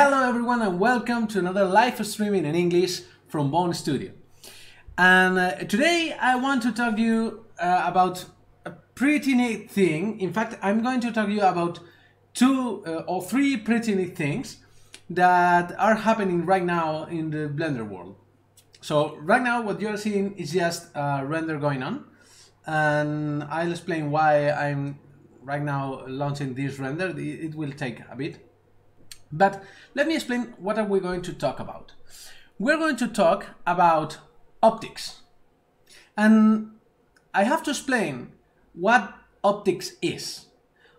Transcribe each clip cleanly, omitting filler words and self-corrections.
Hello everyone and welcome to another live streaming in English from Bone Studio. And today I want to talk to you about a pretty neat thing. In fact, I'm going to talk to you about two or three pretty neat things that are happening right now in the Blender world. So right now what you're seeing is just a render going on, and I'll explain why I'm right now launching this render. It will take a bit. But let me explain what are we going to talk about. We're going to talk about OPTIX. And I have to explain what OPTIX is.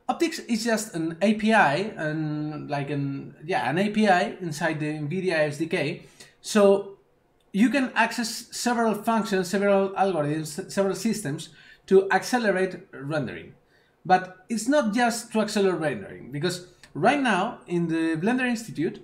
OPTIX is just an API and an API inside the NVIDIA SDK. So you can access several functions, several algorithms, several systems to accelerate rendering. But it's not just to accelerate rendering, because right now, in the Blender Institute,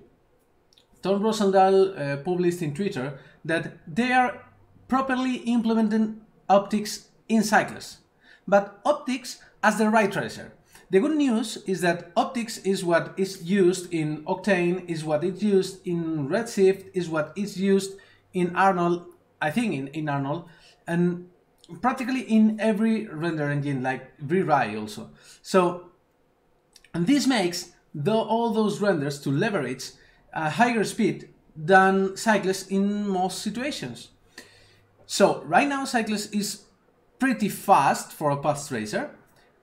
Tom Rosendahl published in Twitter that they are properly implementing OPTIX in Cycles, but OPTIX as the ray tracer. The good news is that OPTIX is what is used in Octane, is what is used in Redshift, is what is used in Arnold, I think in Arnold, and practically in every render engine, like VRAI also. So, and this makes all those renders to leverage a higher speed than Cycles in most situations. So right now Cycles is pretty fast for a path tracer,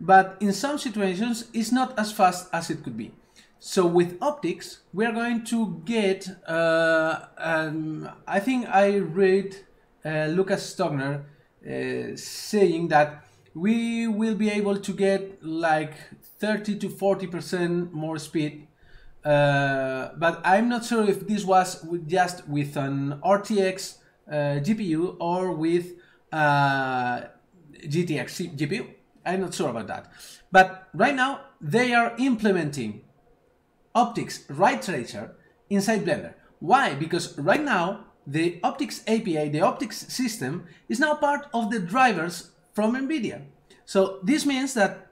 but in some situations it's not as fast as it could be. So with OPTIX we are going to get, I think I read Lucas Stogner saying that we will be able to get like 30 to 40% more speed, but I'm not sure if this was just with an RTX GPU or with GTX GPU. I'm not sure about that. But right now they are implementing OPTIX ray tracer inside Blender. Why? Because right now the OPTIX API, the OPTIX system, is now part of the drivers from NVIDIA. So this means that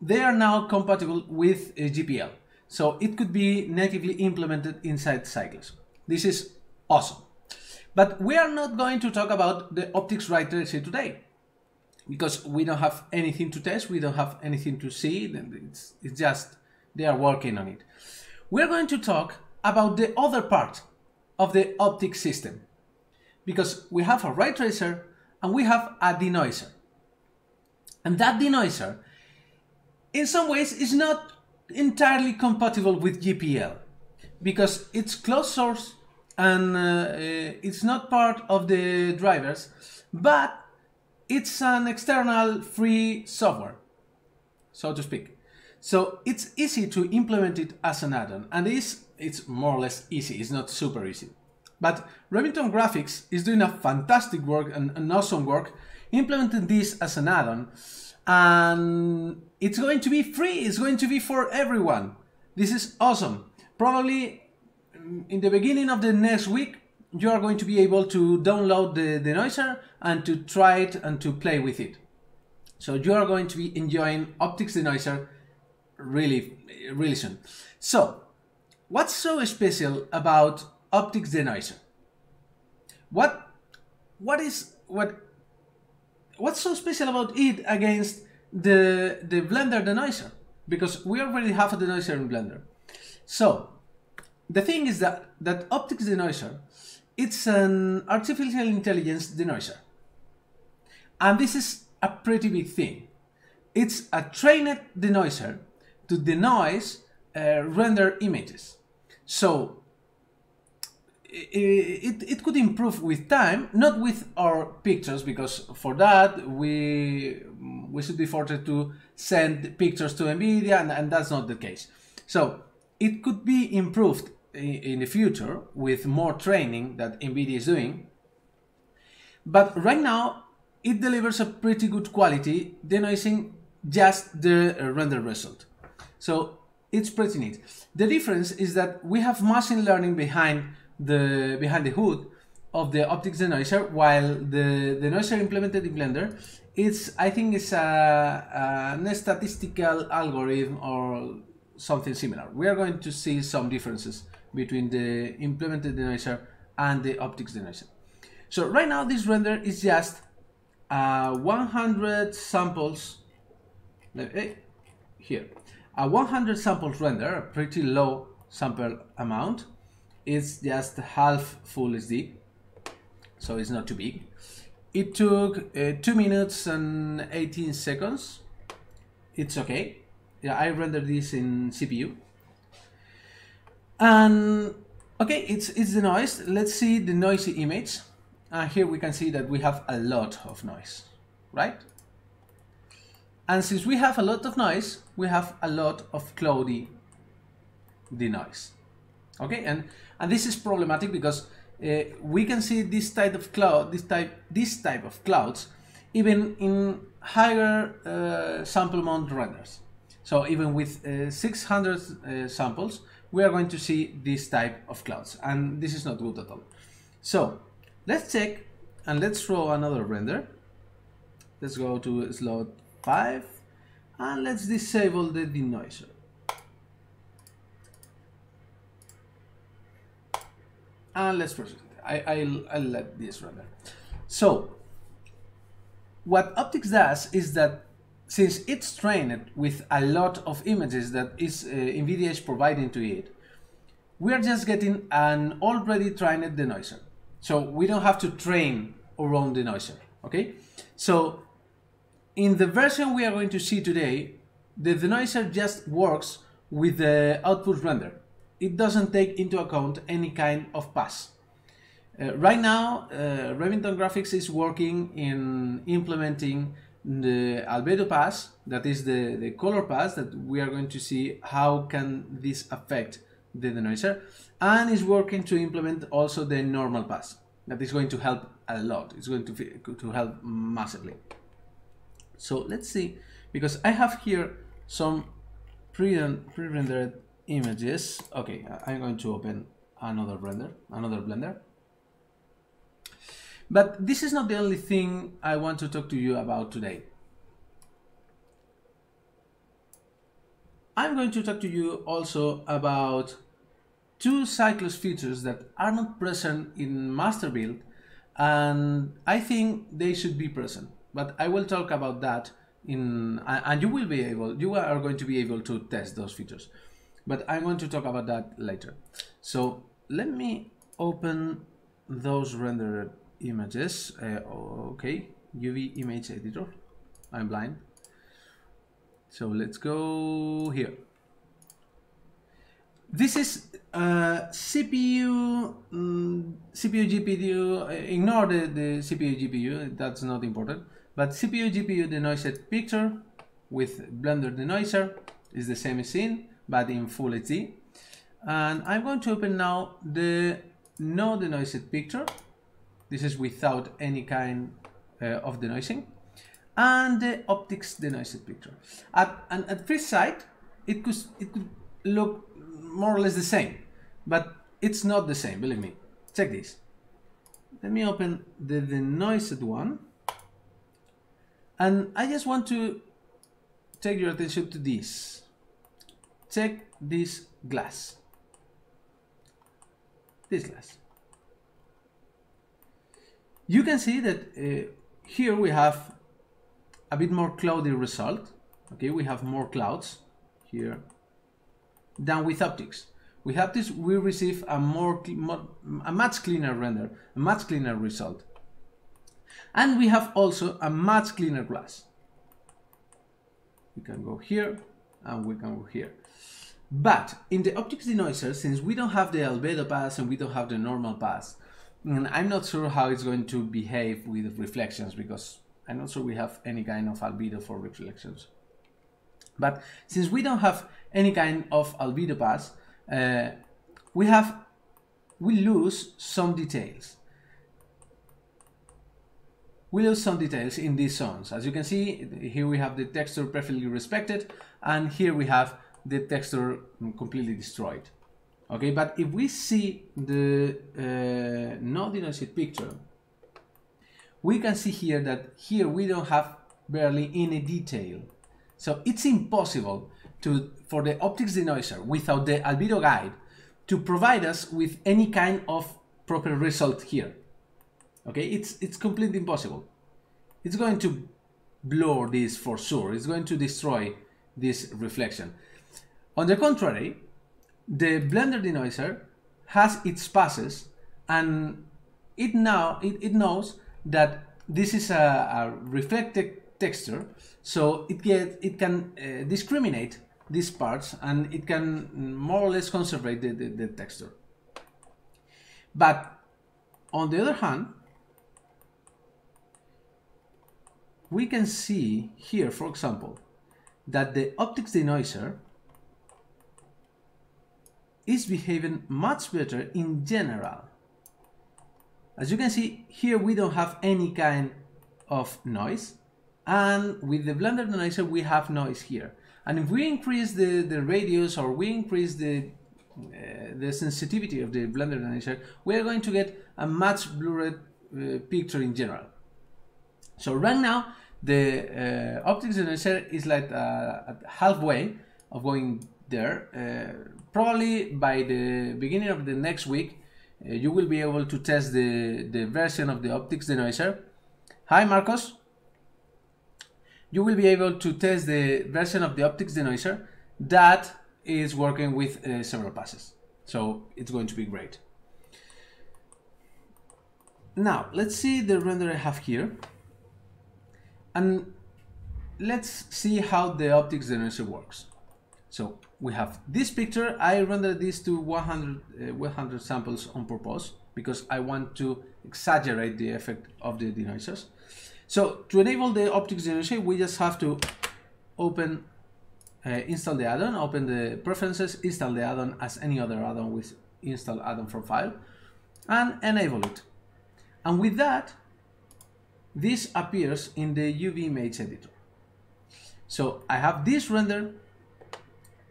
they are now compatible with GPL. So it could be natively implemented inside Cycles. This is awesome. But we are not going to talk about the OPTIX ray tracer today, because we don't have anything to test, we don't have anything to see, it's just they are working on it. We're going to talk about the other part of the OPTIX system, because we have a ray tracer and we have a denoiser. And that denoiser, in some ways, is not entirely compatible with GPL, because it's closed source and it's not part of the drivers, but it's an external free software, so to speak. So it's easy to implement it as an add-on, and it's more or less easy, it's not super easy. But Remington Graphics is doing a fantastic work and an awesome work implementing this as an add-on, and it's going to be free, it's going to be for everyone. This is awesome. Probably in the beginning of the next week you are going to be able to download the denoiser and to try it and to play with it. So you are going to be enjoying OPTIX Denoiser really soon. So what's so special about OPTIX Denoiser? What's so special about it against the Blender denoiser? Because we already have a denoiser in Blender. So the thing is that OPTIX Denoiser, it's an artificial intelligence denoiser, and this is a pretty big thing. It's a trained denoiser to denoise render images. So it could improve with time, not with our pictures, because for that we should be forced to send pictures to NVIDIA, and that's not the case. So it could be improved in the future with more training that NVIDIA is doing, but right now it delivers a pretty good quality denoising just the render result. So it's pretty neat. The difference is that we have machine learning behind the hood of the OPTIX Denoiser, while the denoiser implemented in Blender, I think it's a statistical algorithm or something similar. We are going to see some differences between the implemented denoiser and the OPTIX denoiser. So right now this render is just 100 samples here. A 100 samples render, a pretty low sample amount. It's just half full HD, so it's not too big. It took 2 minutes and 18 seconds. It's okay. Yeah, I rendered this in CPU. And okay, it's the noise. Let's see the noisy image. Here we can see that we have a lot of noise, right? And since we have a lot of noise, we have a lot of cloudy denoise. Okay, and this is problematic because we can see this type of cloud, this type of clouds, even in higher sample amount renders. So even with 600 samples, we are going to see this type of clouds, and this is not good at all. So let's check and let's throw another render. Let's go to slot 5 and let's disable the denoiser. And let's proceed. I'll let this render. So what OPTIX does is that since it's trained with a lot of images that is NVIDIA is providing to it, we are just getting an already trained denoiser. So we don't have to train our own denoiser, okay? So in the version we are going to see today, the denoiser just works with the output render. It doesn't take into account any kind of pass. Right now, Remington Graphics is working in implementing the albedo pass, that is the color pass that we are going to see how can this affect the denoiser, and is working to implement also the normal pass. That is going to help a lot. It's going to help massively. So let's see, because I have here some pre-rendered images. Okay, I'm going to open another Blender. But this is not the only thing I want to talk to you about today. I'm going to talk to you also about two Cycles features that are not present in master build, and I think they should be present. But I will talk about that and you are going to be able to test those features. But I'm going to talk about that later. So let me open those rendered images. Okay, UV image editor. I'm blind. So let's go here. This is CPU, GPU. Ignore the CPU, GPU. That's not important. But CPU, GPU denoised picture with Blender denoiser is the same scene, but in full HD. And I'm going to open now the no denoised picture. This is without any kind of denoising. And the OPTIX denoised picture. At first sight, it could look more or less the same, but it's not the same, believe me. Check this. Let me open the denoised one. And I just want to take your attention to this. Check this glass. This glass. You can see that here we have a bit more cloudy result. Okay, we have more clouds here than with OPTIX. With OPTIX, we receive a much cleaner render, a much cleaner result. And we have also a much cleaner glass. We can go here and we can go here. But in the OPTIX denoiser, since we don't have the albedo pass and we don't have the normal pass, I'm not sure how it's going to behave with reflections, because I'm not sure we have any kind of albedo for reflections. But since we don't have any kind of albedo pass, we lose some details. We lose some details in these zones. As you can see, here we have the texture perfectly respected, and here we have the texture completely destroyed. Okay, but if we see the no denoised picture, we can see here that here we don't have barely any detail. So it's impossible for the OPTIX denoiser without the albedo guide to provide us with any kind of proper result here. Okay, it's completely impossible. It's going to blur this for sure. It's going to destroy this reflection. On the contrary, the Blender Denoiser has its passes, and it knows that this is a reflected texture, so it can discriminate these parts, and it can more or less conserve the texture. But on the other hand, we can see here, for example, that the OPTIX Denoiser is behaving much better in general. As you can see here, we don't have any kind of noise, and with the Blender Denoiser we have noise here. And if we increase the radius, or we increase the sensitivity of the Blender Denoiser, we are going to get a much blurred picture in general. So right now the OPTIX Denoiser is like at halfway of going there. Probably by the beginning of the next week you will be able to test the version of the OPTIX Denoiser. Hi Marcos. You will be able to test the version of the OPTIX Denoiser that is working with several passes. So it's going to be great. Now let's see the render I have here, and let's see how the OPTIX Denoiser works. So we have this picture. I rendered this to 100 samples on purpose because I want to exaggerate the effect of the denoisers. So to enable the OPTIX Denoiser, we just have to open, install the add-on, open the preferences, install the add-on as any other add-on with install add-on from file, and enable it. And with that, this appears in the UV image editor. So I have this render,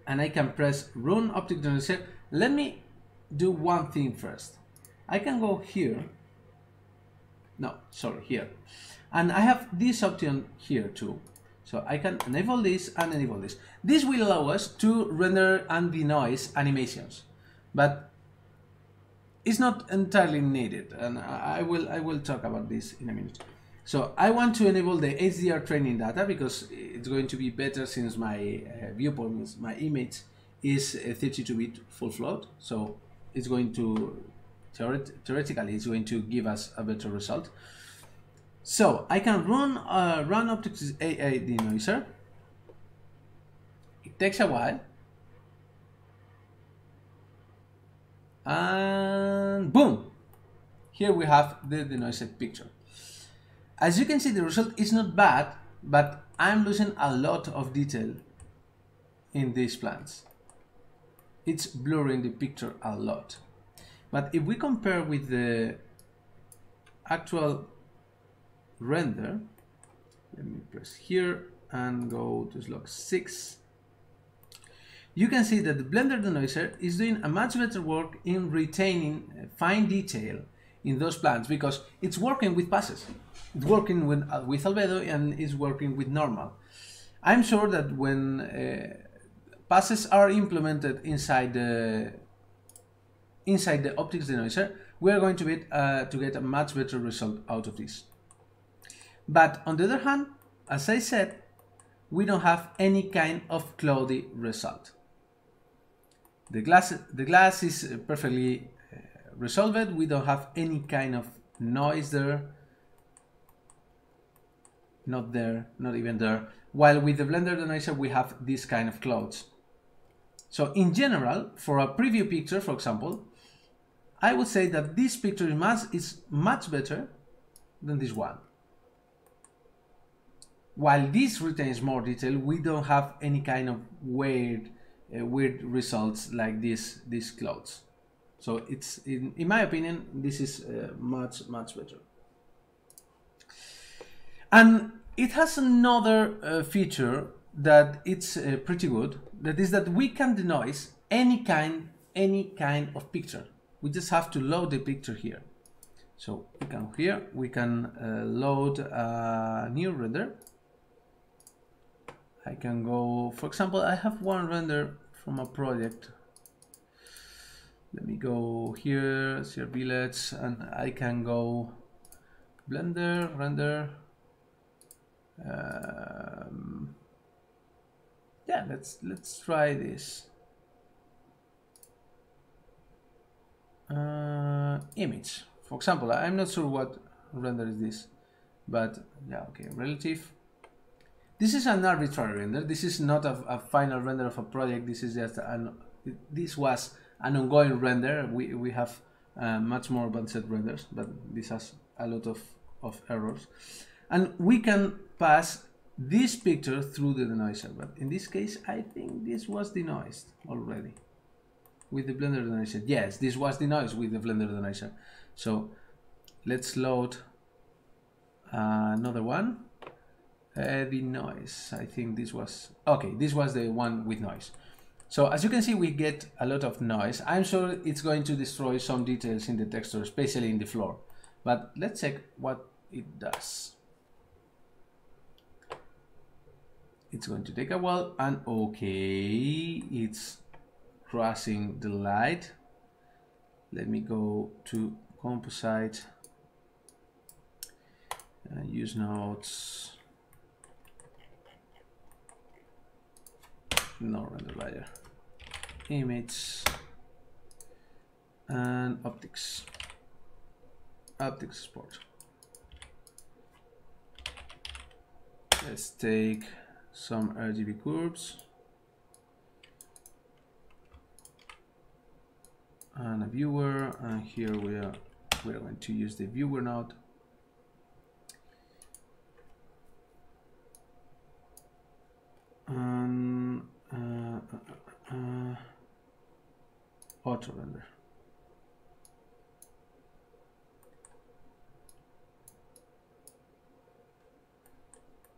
and I can press Run OPTIX Denoiser. Let me do one thing first. I can go here. No, sorry, here. And I have this option here too. So I can enable this and enable this. This will allow us to render and denoise animations, but it's not entirely needed, and I will talk about this in a minute. So I want to enable the HDR training data because it's going to be better, since my viewpoint, my image is 32-bit full float. So it's going to, theoretically, it's going to give us a better result. So I can run OPTIX AI Denoiser. It takes a while. And boom! Here we have the denoised picture. As you can see, the result is not bad, but I'm losing a lot of detail in these plants. It's blurring the picture a lot. But if we compare with the actual render, let me press here and go to slug 6. You can see that the Blender Denoiser is doing a much better work in retaining fine detail in those plants, because it's working with passes. It's working with albedo, and it's working with normal. I'm sure that when passes are implemented inside the OPTIX Denoiser, we are going to get a much better result out of this. But on the other hand, as I said, we don't have any kind of cloudy result. The glass is perfectly resolved. We don't have any kind of noise there. Not there, not even there. While with the Blender Denoiser we have this kind of clouds. So in general, for a preview picture, for example, I would say that this picture is much better than this one. While this retains more detail, we don't have any kind of weird results like these clouds. So it's, in my opinion, this is much better. And it has another feature that it's pretty good. That is that we can denoise any kind of picture. We just have to load the picture here. So we can here we can load a new render. I can go, for example, I have one render from a project. Let me go here, share billets, and I can go Blender, render. Yeah, let's try this. Image, for example. I'm not sure what render is this, but yeah, okay, relative. This is an arbitrary render. This is not a final render of a project. This is just this was an ongoing render. We have much more advanced renders, but this has a lot of errors. And we can pass this picture through the denoiser, but in this case, I think this was denoised already with the Blender denoiser. Yes, this was denoised with the Blender denoiser. So let's load another one. The noise, I think this was, okay, this was the one with noise. So as you can see, we get a lot of noise. I'm sure it's going to destroy some details in the texture, especially in the floor. But let's check what it does. It's going to take a while, and okay, it's crossing the light. Let me go to composite and use nodes. No render layer, image, and OPTIX export. Let's take some RGB curves and a viewer, and here we're going to use the viewer node. And auto render.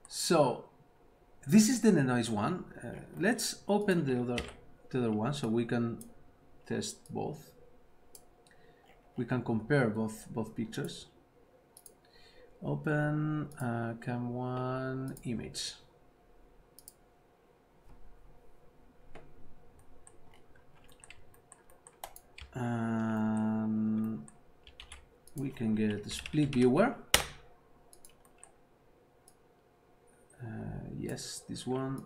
So this is the noise one. Let's open the other one so we can test both. We can compare both pictures. Open cam1 image. We can get the split viewer. Yes, this one.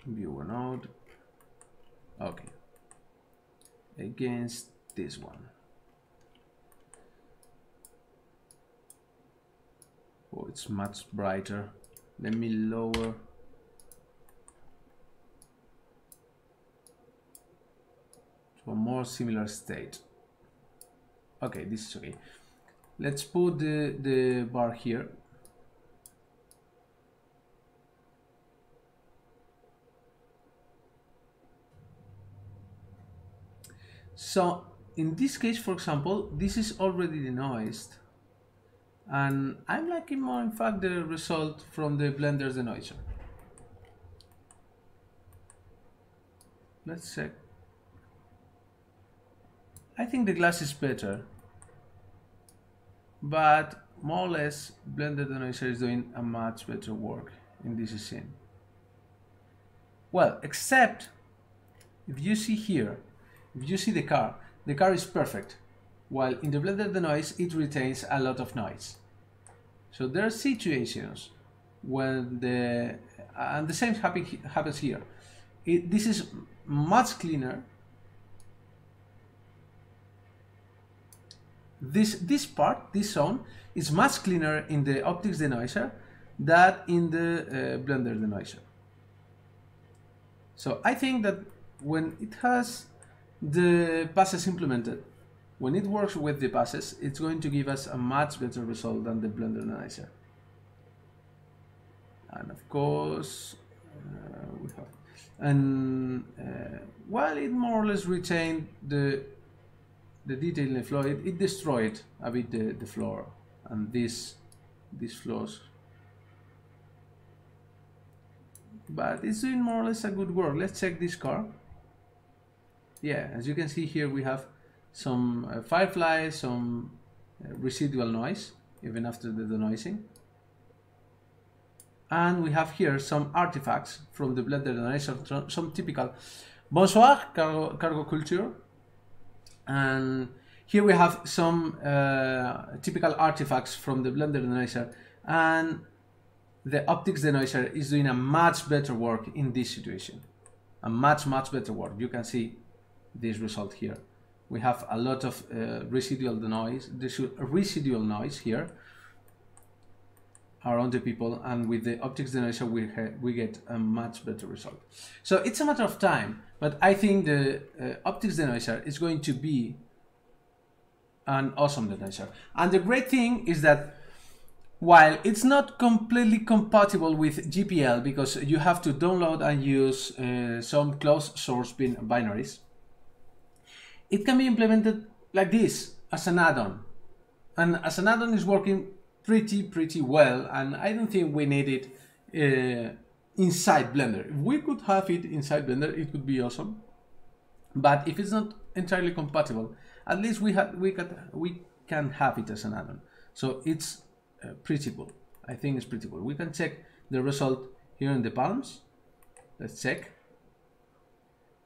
Viewer node. Okay. Against this one. Oh, it's much brighter. Let me lower. To a more similar state. Okay, this is okay. Let's put the bar here. So in this case, for example, this is already denoised, and I'm liking more, in fact, the result from the Blender's denoiser. Let's check. I think the glass is better, but more or less Blender denoiser is doing a much better work in this scene. Well, except if you see here, if you see the car is perfect, while in the Blender denoise it retains a lot of noise. So there are situations when and the same happens here. This is much cleaner. This part, this zone, is much cleaner in the OPTIX Denoiser than in the Blender Denoiser. So I think that when it has the passes implemented, when it works with the passes, it's going to give us a much better result than the Blender Denoiser. And of course, we have, and while it more or less retained the detail in the floor, it destroyed a bit the floor and these floors. But it's doing more or less a good work. Let's check this car. Yeah, as you can see here, we have some fireflies, some residual noise, even after the denoising. and we have here some artifacts from the Blender Denoiser, some typical bonsoir cargo culture, and here we have some typical artifacts from the Blender Denoiser, and the OPTIX Denoiser is doing a much better work in this situation, a much better work. You can see this result here. We have a lot of residual noise here around the people, and with the OPTIX Denoiser we get a much better result. So it's a matter of time, but I think the OPTIX Denoiser is going to be an awesome denoiser. And the great thing is that while it's not completely compatible with GPL, because you have to download and use some closed source binaries, it can be implemented like this as an add-on, and as an add-on is working pretty well, and I don't think we need it inside Blender. If we could have it inside Blender, it would be awesome, but if it's not entirely compatible, at least we can have it as an add-on. So it's pretty cool. I think it's pretty cool. We can check the result here in the palms. Let's check.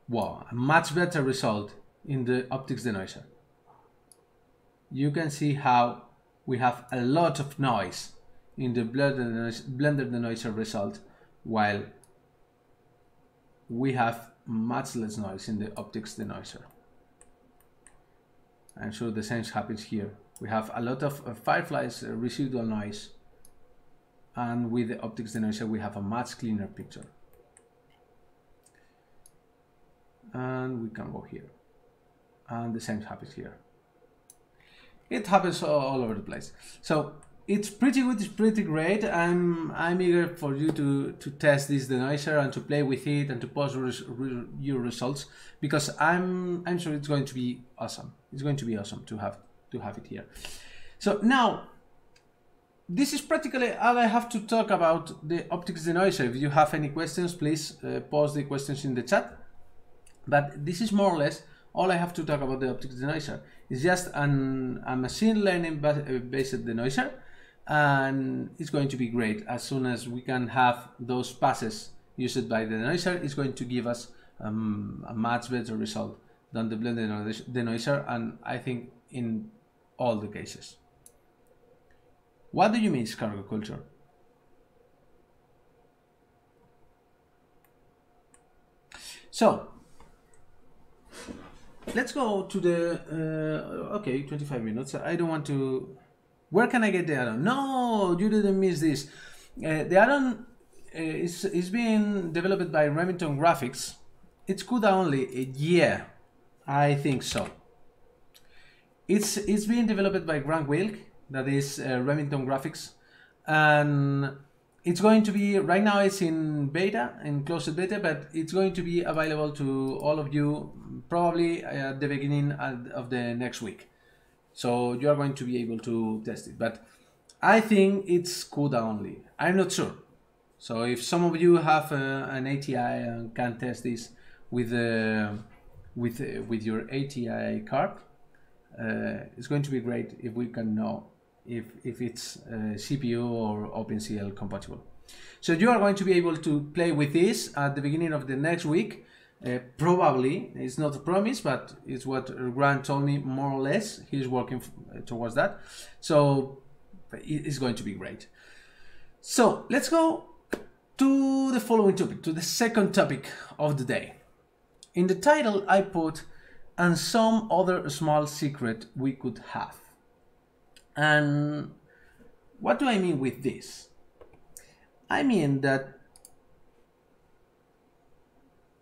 Wow, a much better result in the OPTIX Denoiser. You can see how we have a lot of noise in the Blender Denoiser result, while we have much less noise in the OPTIX Denoiser. I'm sure the same happens here. We have a lot of fireflies, residual noise, and with the OPTIX Denoiser we have a much cleaner picture. And we can go here, and the same happens here. It happens all over the place. So it's pretty good, it's pretty great. I'm eager for you to test this denoiser and to play with it and to post your results, because I'm sure it's going to be awesome. It's going to be awesome to have it here. So now, this is practically all I have to talk about the OPTIX Denoiser. If you have any questions, please post the questions in the chat. But this is more or less all I have to talk about the OPTIX Denoiser. It's just a machine learning based denoiser, and it's going to be great. As soon as we can have those passes used by the denoiser, it's going to give us a much better result than the Blender denoiser, and I think in all the cases. What do you mean, cargo culture? So let's go to the okay, 25 minutes. I don't want to. Where can I get the add-on? No, you didn't miss this. The add-on is being developed by Remington Graphics. It's CUDA only. Yeah, I think so. It's being developed by Grant Wilk, that is Remington Graphics, and it's going to be, right now it's in beta, in closed beta, but it's going to be available to all of you probably at the beginning of the next week. So you are going to be able to test it, but I think it's CUDA only. I'm not sure. So if some of you have an ATI and can test this with your ATI card, it's going to be great if we can know if it's CPU or OpenCL compatible. So you are going to be able to play with this at the beginning of the next week. Probably, it's not a promise, but it's what Grant told me, more or less. He's working towards that. So it's going to be great. So let's go to the following topic, to the second topic of the day. In the title I put, and some other small secret we could have. And what do I mean with this? I mean that,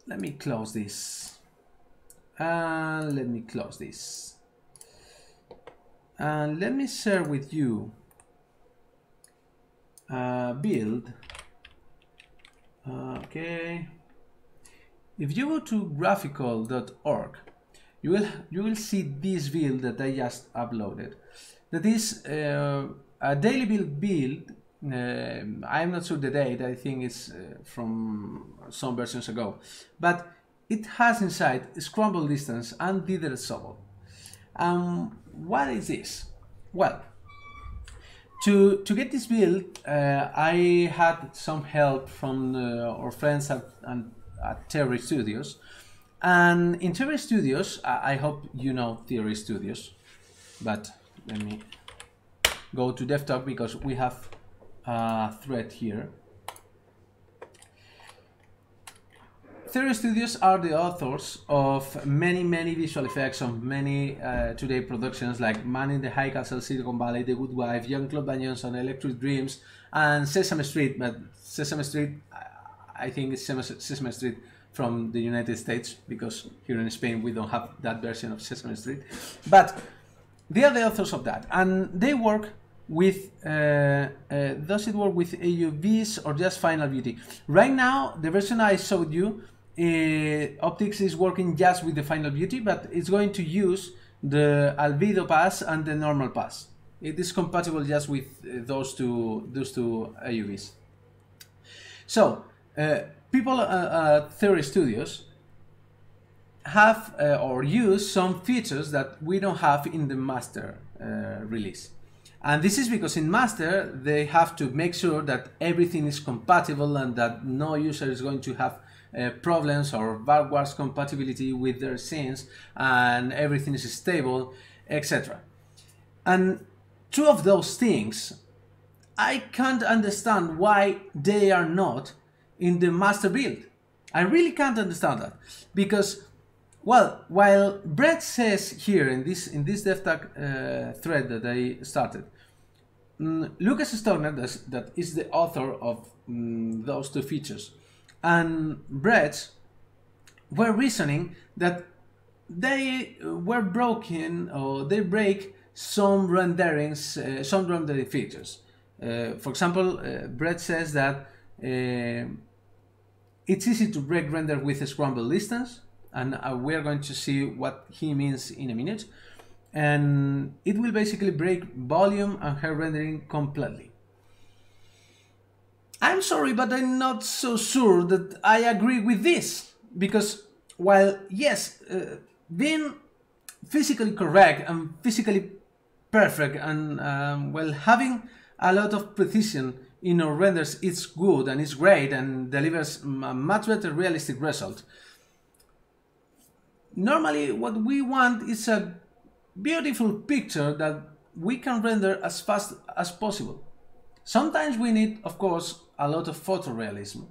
let me close this, and let me close this, and let me share with you a build. Okay, if you go to graphical.org, you will see this build that I just uploaded. That is a daily build. I'm not sure the date, I think it's from some versions ago, but it has inside Scrambling Distance and Dithered Sobol. What is this? Well, To get this build, I had some help from our friends at Theory Studios. And in Theory Studios, I hope you know Theory Studios, but let me go to DevTalk because we have a thread here. Theory Studios are the authors of many visual effects of many today productions like Man in the High Castle, Silicon Valley, The Good Wife, Young Claude Van Johnson, Electric Dreams, and Sesame Street. But Sesame Street, I think it's Sesame Street from the United States, because here in Spain we don't have that version of Sesame Street. But they are the authors of that, and they work with does it work with AUVs or just Final Beauty? Right now, the version I showed you, OPTIX is working just with the Final Beauty, but it's going to use the albedo pass and the normal pass. It is compatible just with those two AUVs. So people at Theory Studios have or use some features that we don't have in the master release. And this is because in master they have to make sure that everything is compatible and that no user is going to have problems or backwards compatibility with their scenes, and everything is stable, etc. And two of those things, I can't understand why they are not in the master build. I really can't understand that, because, well, while Brett says here in this DevTalk thread that I started, Lucas Stoner, that is the author of those two features, and Brett were reasoning that they were broken, or they break some renderings, some rendering features. For example, Brett says that it's easy to break render with a scrambled distance, and we're going to see what he means in a minute. And it will basically break volume and hair rendering completely. I'm sorry, but I'm not so sure that I agree with this, because while yes, being physically correct and physically perfect and well, having a lot of precision in our renders, it's good and it's great and delivers a much better realistic result. Normally what we want is a beautiful picture that we can render as fast as possible. Sometimes we need, of course, a lot of photorealism,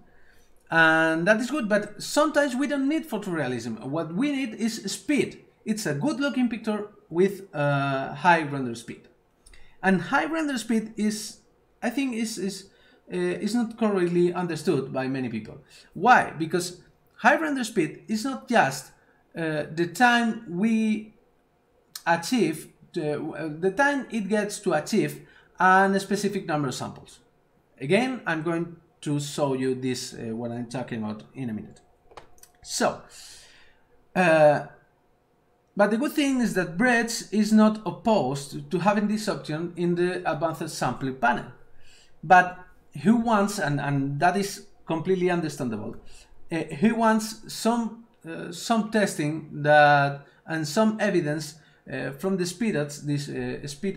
and that is good, but sometimes we don't need photorealism. What we need is speed. It's a good looking picture with high render speed. And high render speed is, I think, is not correctly understood by many people. Why? Because high render speed is not just the time we achieve, the time it gets to achieve a specific number of samples. Again, I'm going to show you this what I'm talking about in a minute. So, but the good thing is that Brett is not opposed to having this option in the advanced sampling panel. But he wants, and that is completely understandable, he wants some testing that and some evidence from the speed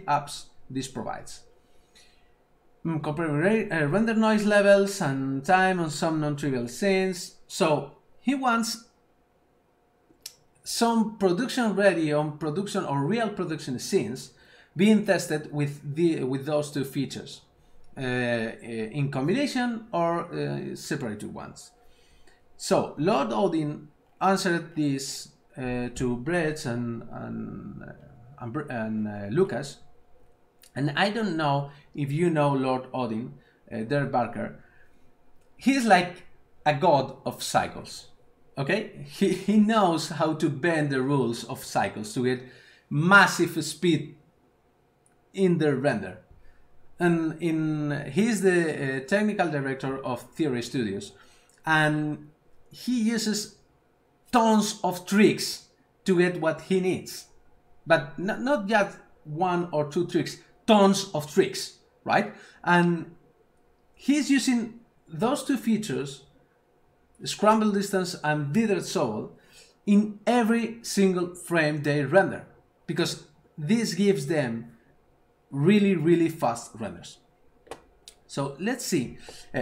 ups this provides. Comparing render noise levels and time on some non-trivial scenes. So he wants some production ready on production or real production scenes being tested with those two features in combination or separated ones. So Lord Odin answered this to Brett and Lucas. And I don't know if you know Lord Odin, Derek Barker. He's like a god of cycles, okay? He knows how to bend the rules of cycles to get massive speed in the render. And he's the technical director of Theory Studios. And he uses tons of tricks to get what he needs. But not just one or two tricks, tons of tricks, right? And he's using those two features, Scrambling Distance and Dithered Sobol, in every single frame they render, because this gives them really fast renders. So let's see.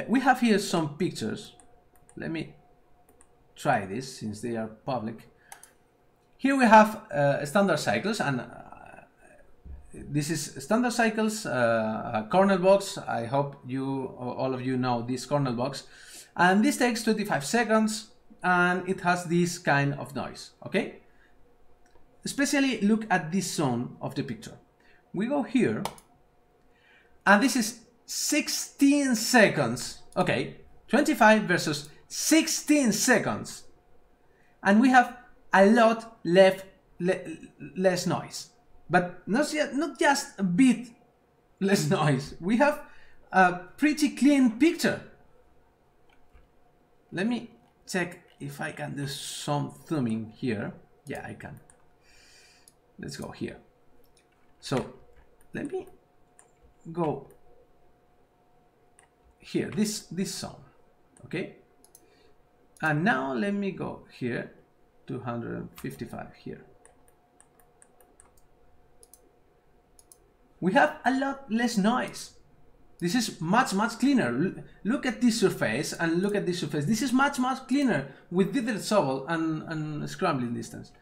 We have here some pictures. Let me try this since they are public. Here we have standard cycles, and this is standard cycles, kernel box. I hope all of you know this kernel box. And this takes 25 seconds, and it has this kind of noise, okay? Especially look at this zone of the picture. We go here, and this is 16 seconds, okay? 25 versus 16 seconds. And we have a lot less noise. But not just a bit less noise. We have a pretty clean picture. Let me check if I can do some zooming here. Yeah, I can. Let's go here. So let me go here, this zone, okay? And now let me go here, 255 here. We have a lot less noise. This is much cleaner. Look at this surface and look at this surface. This is much cleaner with Dithered Sobol and Scrambling Distance.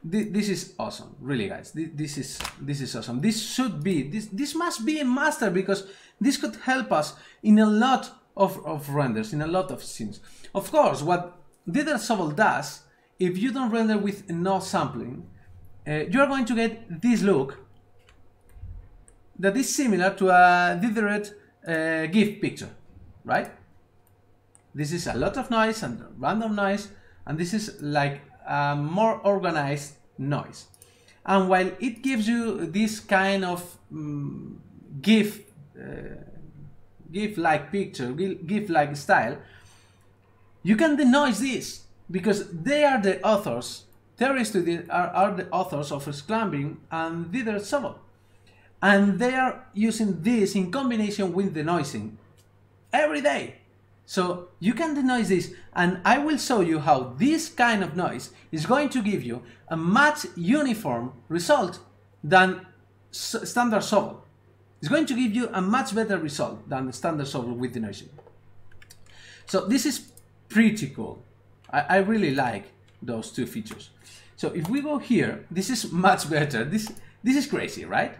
This is awesome, really, guys. This is awesome. This must be a master, because this could help us in a lot of renders, in a lot of scenes. Of course, what Dithered Sobol does, if you don't render with no sampling, you are going to get this look that is similar to a dithered GIF picture, right? This is a lot of noise and random noise, and this is like a more organized noise. And while it gives you this kind of GIF-like picture, GIF-like style, you can denoise this, because they are the authors. Theory Studio are the authors of Scrambling and Dithered Sobol. And they are using this in combination with denoising every day. So you can denoise this, and I will show you how this kind of noise is going to give you a much uniform result than standard Sobol. It's going to give you a much better result than the standard Sobol with denoising. So this is pretty cool. I really like those two features. So if we go here, this is much better. This is crazy, right?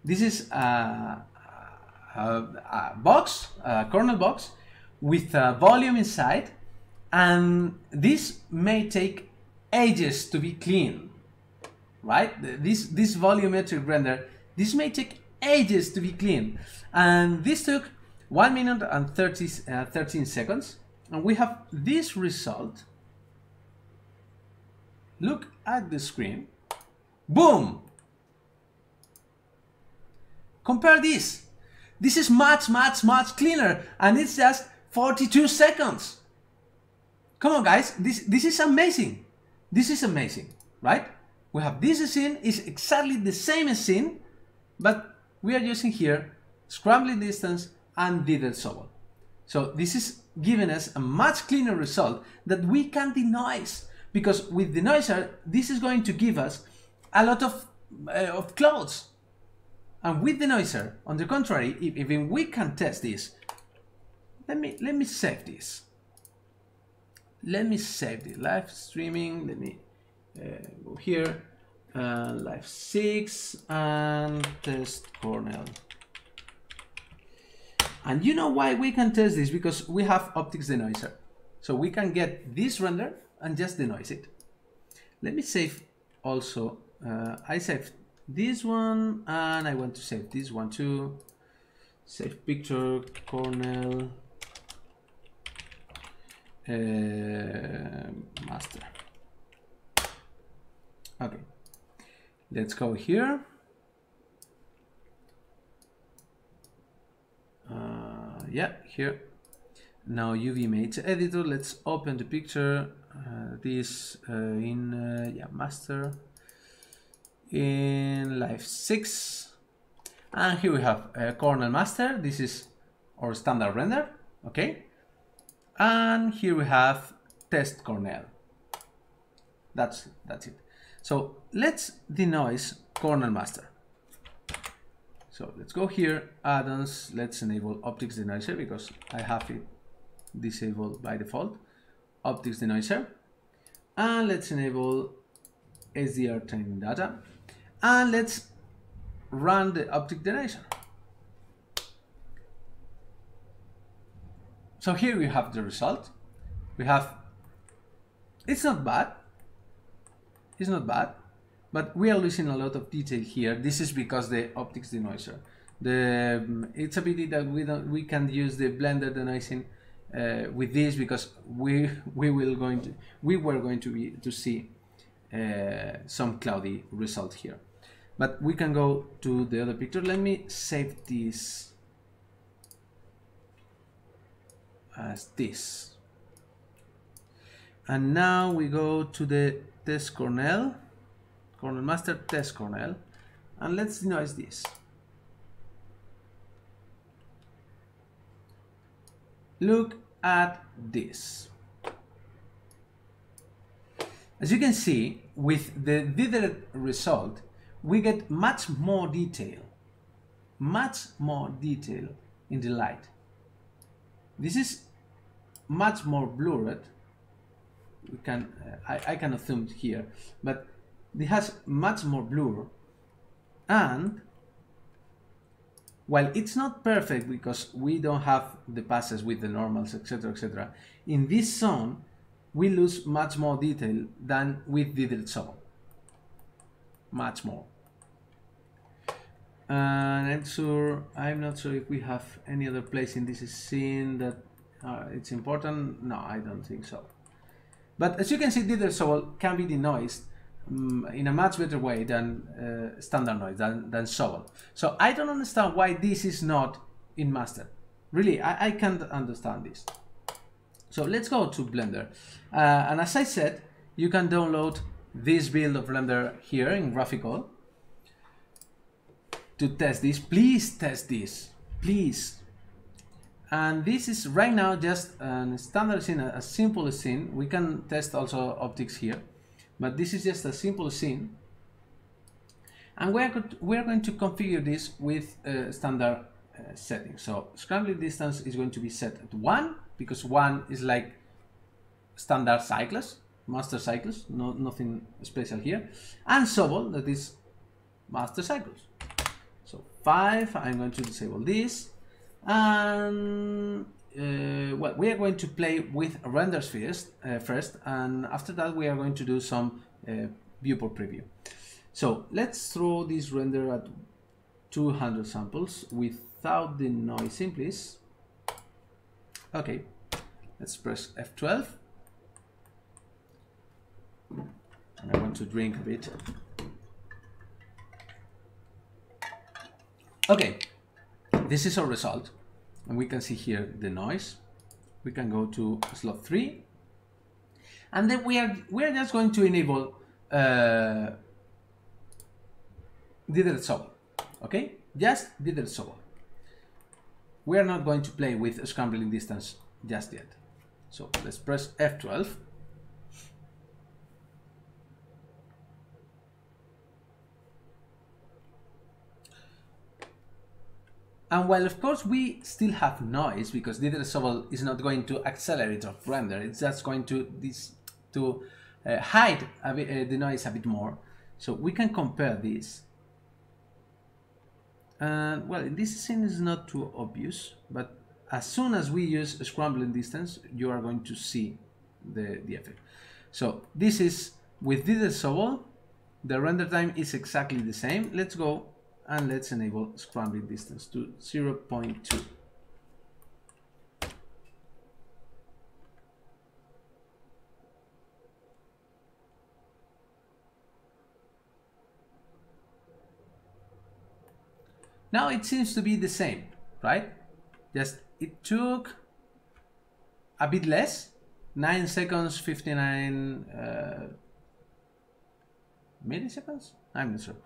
This is a box, a kernel box, with a volume inside, and this may take ages to be clean, right? This volumetric render, this may take ages to be clean, and this took 1 minute and 13 seconds, and we have this result. Look at the screen. Boom! Compare this. This is much cleaner, and it's just 42 seconds. Come on, guys, this is amazing. This is amazing, right? We have this scene, is exactly the same scene, but we are using here Scrambling Distance and Dithered Sobol. So this is giving us a much cleaner result that we can denoise, because with denoiser, this is going to give us a lot of clouds. And with denoiser, on the contrary, even we can test this. Let me save this. Let me save the live streaming. Let me go here, live 6 and test kernel. And you know why we can test this? Because we have OPTIX Denoiser. So we can get this render and just denoise it. Let me save also. I saved this one, and I want to save this one too. Save picture, kernel, master. Okay, let's go here. Yeah, here. Now UV Image Editor. Let's open the picture. This in yeah, master. In live 6, and here we have kernel master. This is our standard render, okay, and here we have test kernel. That's it. So let's denoise kernel master. So let's go here, add-ons, let's enable OPTIX Denoiser because I have it disabled by default. OPTIX Denoiser, and let's enable SDR training data, and let's run the OPTIX Denoiser. So here we have the result. We have, it's not bad, but we are losing a lot of detail here. This is because the OPTIX Denoiser. It's a pity that we can't use the Blender denoising with this, because we were going to see some cloudy result here. But we can go to the other picture. Let me save this as this. And now we go to the test kernel master test kernel, and let's denoise this. Look at this. As you can see, with the dithered result, we get much more detail in the light. This is much more blurred. We can I cannot zoom here, but it has much more blur, and while it's not perfect because we don't have the passes with the normals, etc., etc., in this zone we lose much more detail than with Dithered Sobol. Much more. And I'm not sure if we have any other place in this scene that it's important. No, I don't think so. But as you can see, Dithered Sobol can be denoised in a much better way than standard noise, than Sobol. So I don't understand why this is not in master. Really, I can't understand this. So let's go to Blender. And as I said, you can download this build of Blender here in graphical to test this. Please test this, please. And this is right now just a standard scene, a simple scene. We can test also optics here, but this is just a simple scene. And we are going to configure this with standard settings. So scrambling distance is going to be set at 1, because 1 is like standard cycles, master cycles, nothing special here. And Sobol, that is master cycles. So 5, I'm going to disable this. And well, we are going to play with renders first, and after that we are going to do some viewport preview. So let's throw this render at 200 samples without the noising, please. Okay, let's press F12. And I want to drink a bit. Okay, this is our result, and we can see here the noise. We can go to slot 3, and then we are just going to enable Dithered Sobol. Okay, just Dithered Sobol. We are not going to play with scrambling distance just yet. So let's press F12. And while of course we still have noise, because Dithered Sobol is not going to accelerate or render, it's just going to hide the noise a bit more. So we can compare this. And well, this scene is not too obvious, but as soon as we use a scrambling distance, you are going to see the effect. So this is with Dithered Sobol. The render time is exactly the same. Let's go and let's enable scrambling distance to 0.2. Now it seems to be the same, right? Just it took a bit less, 9 seconds, 59 milliseconds? I'm not sure.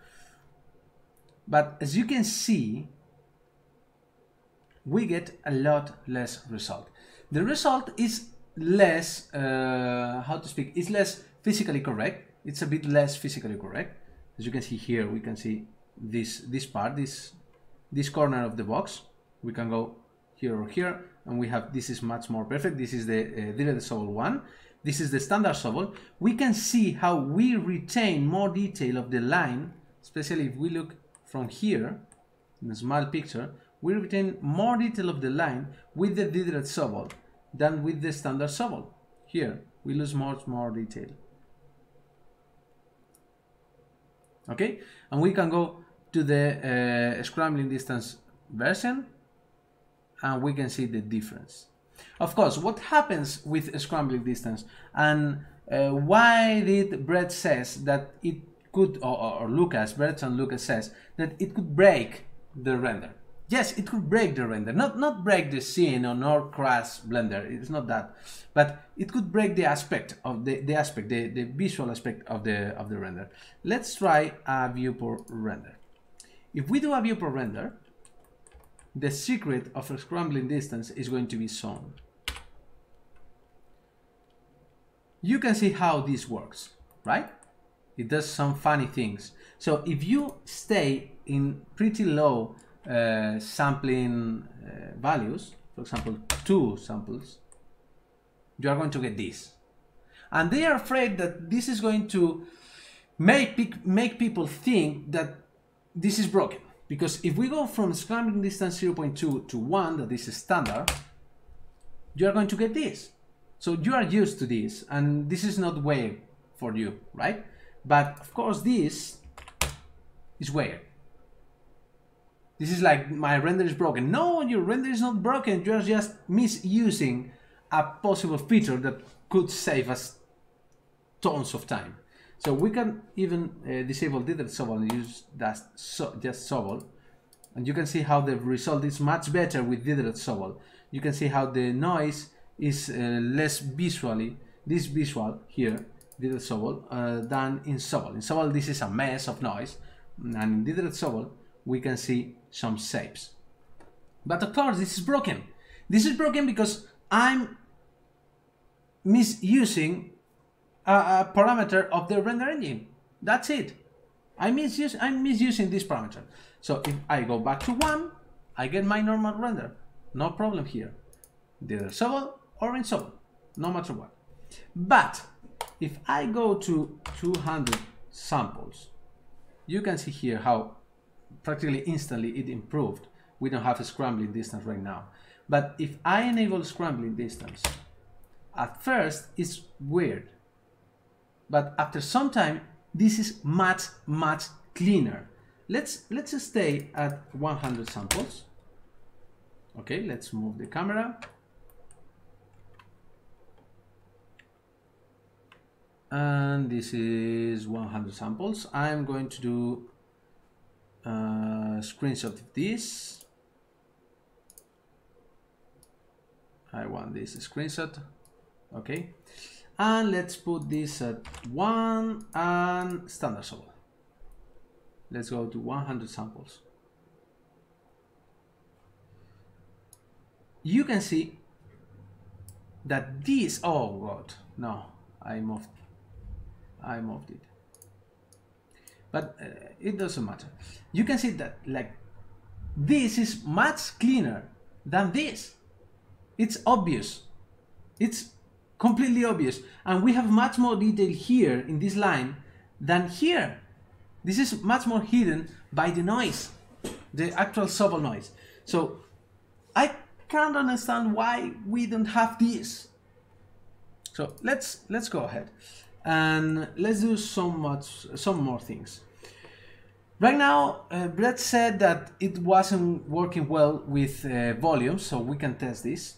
But as you can see, we get a lot less result. The result is less, how to speak, it's less physically correct. It's a bit less physically correct. As you can see here, we can see this part, this this corner of the box. We can go here or here, and we have, this is much more perfect. This is the Dithered Sobol one. This is the standard Sobol. We can see how we retain more detail of the line, especially if we look from here in a small picture. We retain more detail of the line with the Dithered Sobol than with the standard Sobol. Here we lose much more detail. Okay, and we can go to the Scrambling Distance version, and we can see the difference. Of course, what happens with Scrambling Distance, and why did Brett says that it could, or Lucas, Brett and Lucas says that it could break the render. Yes, it could break the render, not break the scene or not crash Blender. It's not that, but it could break the aspect of the visual aspect of the render. Let's try a viewport render. If we do a viewport render, the secret of a Scrambling Distance is going to be shown. You can see how this works, right? It does some funny things. So if you stay in pretty low sampling values, for example 2 samples, you are going to get this, and they are afraid that this is going to make people think that this is broken, because if we go from Scrambling Distance 0.2 to 1, that is standard, you are going to get this. So you are used to this, and this is not weird for you, right? But of course this is weird. This is like, my render is broken. No, your render is not broken. You're just misusing a possible feature that could save us tons of time. So we can even disable Dithered Sobol and use just Sobol. And you can see how the result is much better with Dithered Sobol. You can see how the noise is less visually, this visual here, Dithered Sobol, than in Sobol. In Sobol, this is a mess of noise. And in Dithered Sobol, we can see some shapes. But of course, this is broken. This is broken because I'm misusing a parameter of the render engine. That's it. I'm misusing this parameter. So if I go back to 1, I get my normal render. No problem here. Dithered Sobol or in Sobol, no matter what. But if I go to 200 samples, you can see here how practically instantly it improved. We don't have a Scrambling Distance right now. But if I enable Scrambling Distance, at first it's weird. But after some time, this is much cleaner. Let's stay at 100 samples. Okay, let's move the camera. And this is 100 samples. I'm going to do a screenshot of this. I want this screenshot. Okay. And let's put this at 1 and standard Sobol. Let's go to 100 samples. You can see that this, oh God, no, I moved it. But it doesn't matter. You can see that like this is much cleaner than this. It's obvious. It's completely obvious. And we have much more detail here in this line than here. This is much more hidden by the noise, the actual Sobol noise. So I can't understand why we don't have this. So let's go ahead and let's do some more things. Right now, Brett said that it wasn't working well with volume, so we can test this.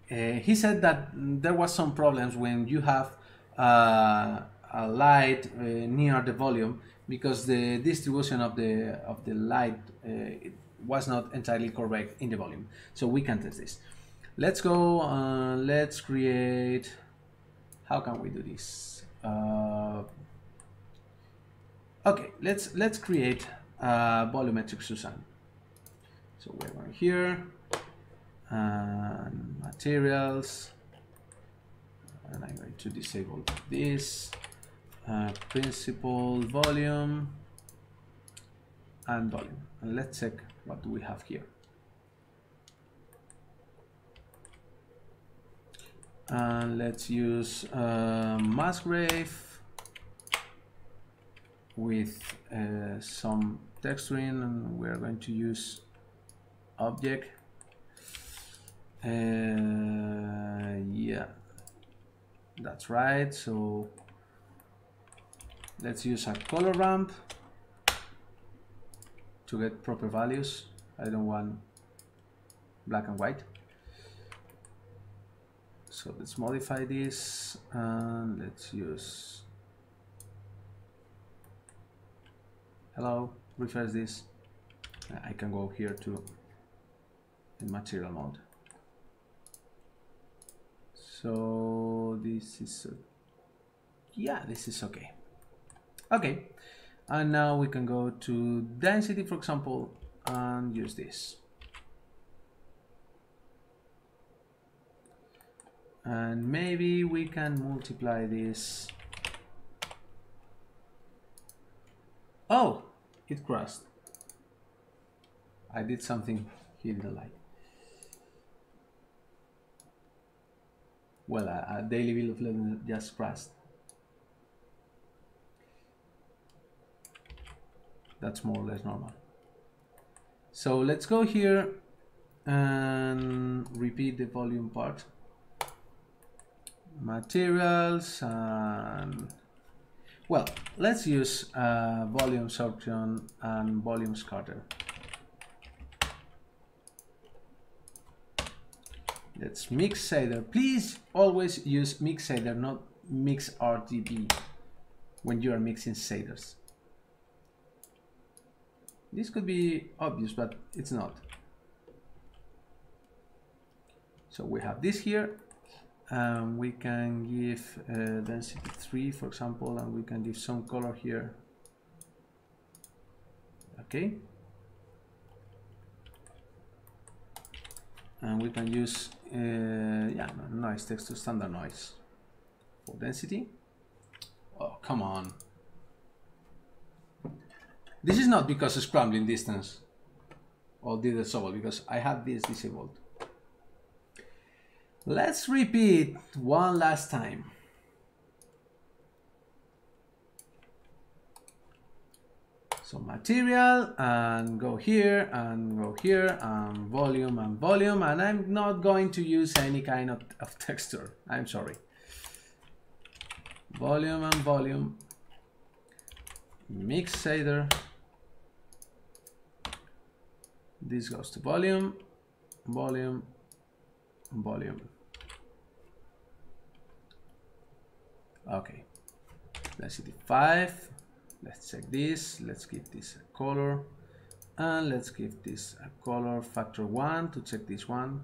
He said that there was some problems when you have a light near the volume, because the distribution of the light it was not entirely correct in the volume. So we can test this. Let's go. Let's create. How can we do this? Okay, let's create a volumetric Suzanne. So we're going here and materials, and I'm going to disable this principal volume, and volume. And let's check what do we have here. And let's use Musgrave with some texturing, and we're going to use object. Yeah, that's right. So let's use a color ramp to get proper values. I don't want black and white. So let's modify this and let's use, hello, refresh this. I can go here to in material mode. So this is, yeah, this is okay. Okay, and now we can go to density, for example, and use this. And maybe we can multiply this. Oh, it crashed. I did something he didn't like. Well, a daily bill of lading just crashed. That's more or less normal. So let's go here and repeat the volume part. Materials, and well, let's use volume absorption and volume scatter. Let's mix shader. Please always use mix shader, not mix RGB when you are mixing shaders. This could be obvious, but it's not. So we have this here. We can give density 3, for example, and we can give some color here. Okay. And we can use noise text to standard noise for density. Oh, come on. This is not because of scrambling distance or Dithered Sobol, because I have this disabled. Let's repeat one last time. So material, and go here and go here, and volume, and I'm not going to use any kind of texture. I'm sorry. Volume and volume. Mix shader. This goes to volume, volume, volume. Okay, density 5. Let's check this. Let's give this a color, and let's give this a color factor 1 to check this one.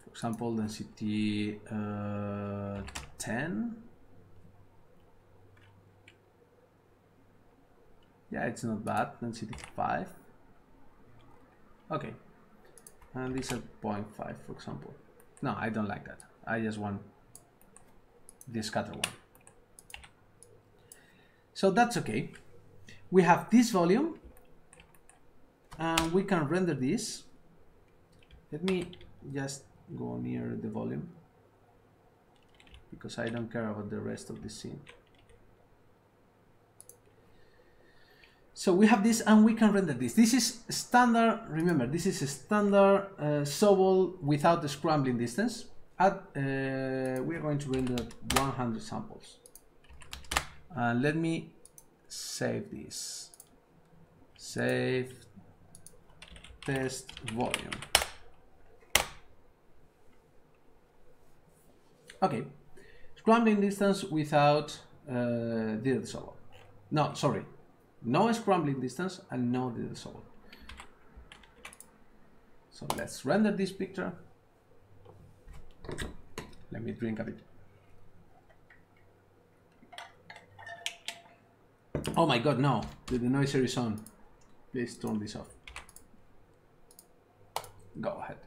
For example, density 10. Yeah, it's not bad. Density 5. Okay. And this is 0.5, for example. No, I don't like that. I just want this scatter one. So that's okay. We have this volume, and we can render this. Let me just go near the volume, because I don't care about the rest of the scene. So we have this, and we can render this. This is standard, remember, this is a standard Sobol without the scrambling distance. We are going to render 100 samples. And let me save this. Save test volume. Okay, scrambling distance without Dithered Sobol. No, sorry. No scrambling distance and no Dithered Sobol. So let's render this picture. Let me drink a bit. Oh my god, no. The denoiser is on. Please turn this off. Go ahead.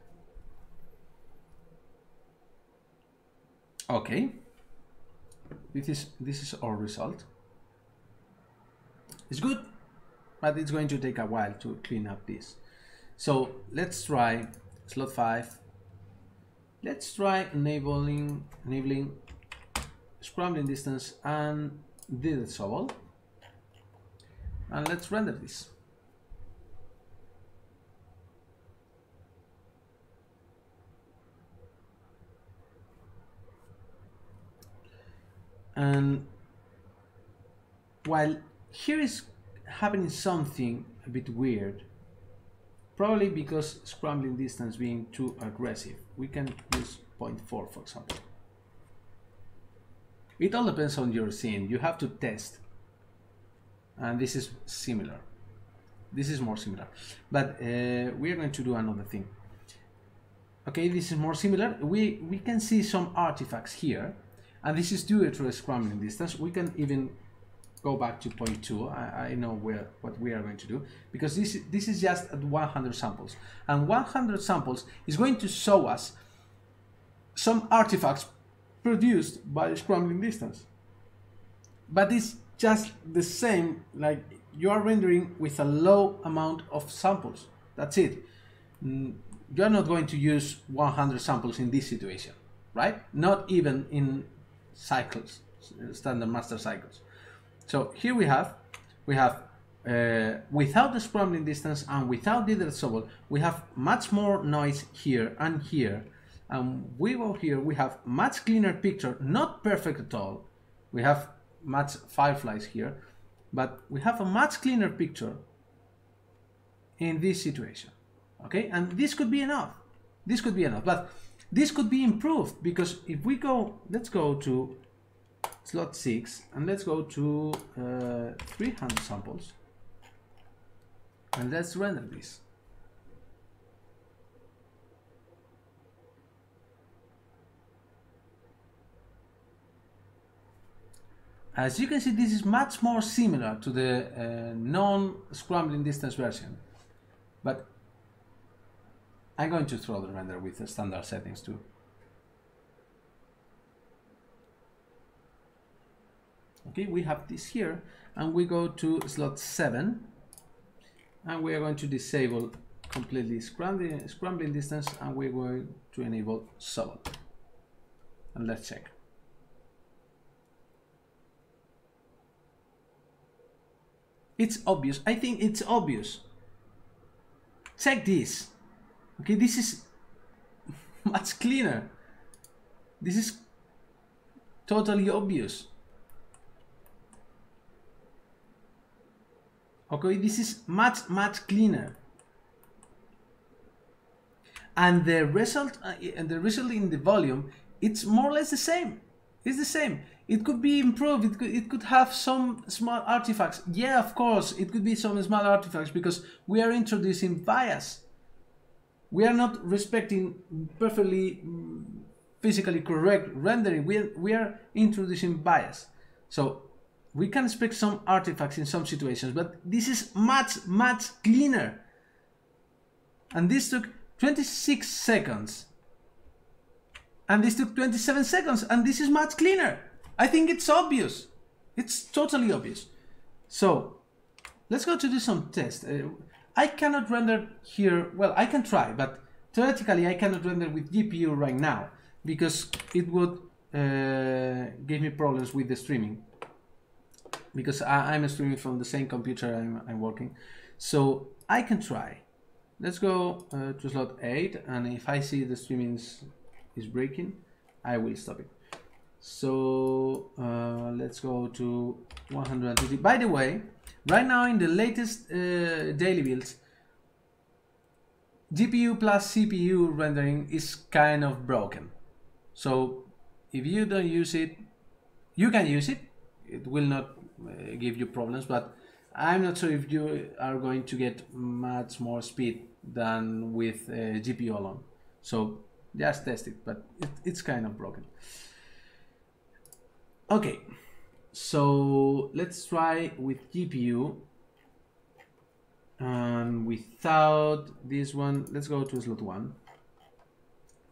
Okay. this is our result. It's good, but it's going to take a while to clean up this. So let's try slot 5. Let's try enabling Scrambling Distance and Dithered Sobol, and let's render this. And while here is happening something a bit weird, probably because Scrambling Distance being too aggressive, we can use 0.4 for example. It all depends on your scene. You have to test, and this is similar. This is more similar, but we are going to do another thing. Okay, this is more similar. We can see some artifacts here, and this is due to a Scrambling Distance. We can even go back to 0.2. I know what we are going to do, because this is just at 100 samples, and 100 samples is going to show us some artifacts produced by Scrambling Distance. But it's just the same, like you are rendering with a low amount of samples. That's it. You are not going to use 100 samples in this situation, right? Not even in cycles, standard master cycles. So here we have without the Scrambling Distance and without Dithered Sobol, we have much more noise here and here, and we go here, we have much cleaner picture, not perfect at all. We have much fireflies here, but we have a much cleaner picture in this situation. Okay, and this could be enough. This could be enough, but this could be improved, because if we go, let's go to slot 6 and let's go to 300 samples and let's render this. As you can see, this is much more similar to the non-Scrambling Distance version, but I'm going to throw the render with the standard settings too. Okay, we have this here, and we go to slot 7, and we are going to disable completely Scrambling Distance, and we're going to enable Sobol. And let's check. It's obvious. I think it's obvious. Check this. Okay, this is much cleaner. This is totally obvious. Okay, this is much cleaner. And the result in the volume, it's more or less the same. It's the same. It could be improved. It could have some small artifacts. Yeah, of course, it could be some small artifacts, because we are introducing bias. We are not respecting perfectly physically correct rendering. We are introducing bias. So we can expect some artifacts in some situations, but this is much cleaner. And this took 26 seconds. And this took 27 seconds, and this is much cleaner. I think it's obvious. It's totally obvious. So let's go to do some tests. I cannot render here. Well, I can try, but theoretically I cannot render with GPU right now, because it would give me problems with the streaming, because I'm streaming from the same computer I'm working. So I can try. Let's go to slot 8, and if I see the streaming is breaking, I will stop it. So let's go to 120. By the way, right now in the latest daily builds, GPU plus CPU rendering is kind of broken. So if you don't use it, you can use it. It will not give you problems, but I'm not sure if you are going to get much more speed than with GPU alone. So just test it, but it's kind of broken. Okay, so let's try with GPU, and without this one, let's go to slot 1.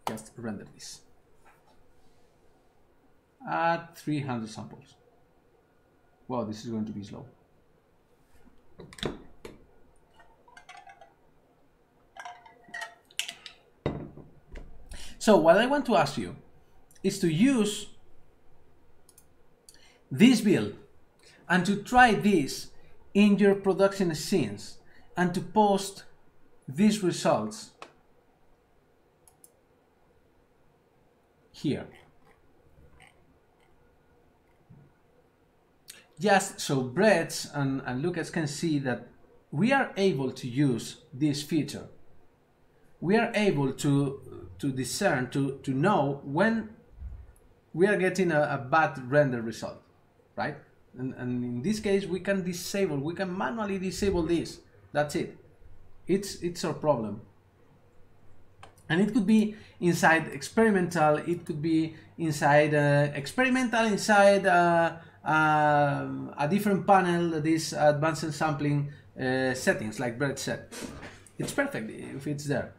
Just render this. at 300 samples. Wow, this is going to be slow. So what I want to ask you is to use this build and to try this in your production scenes and to post these results here. Just so Brett and Lucas can see that we are able to use this feature. We are able to discern, to know when we are getting a bad render result, right? And in this case, we can disable, we can manually disable this. That's it. It's our problem. And it could be inside experimental, it could be inside experimental, inside a different panel, this advanced sampling settings, like Brett said. It's perfect if it's there.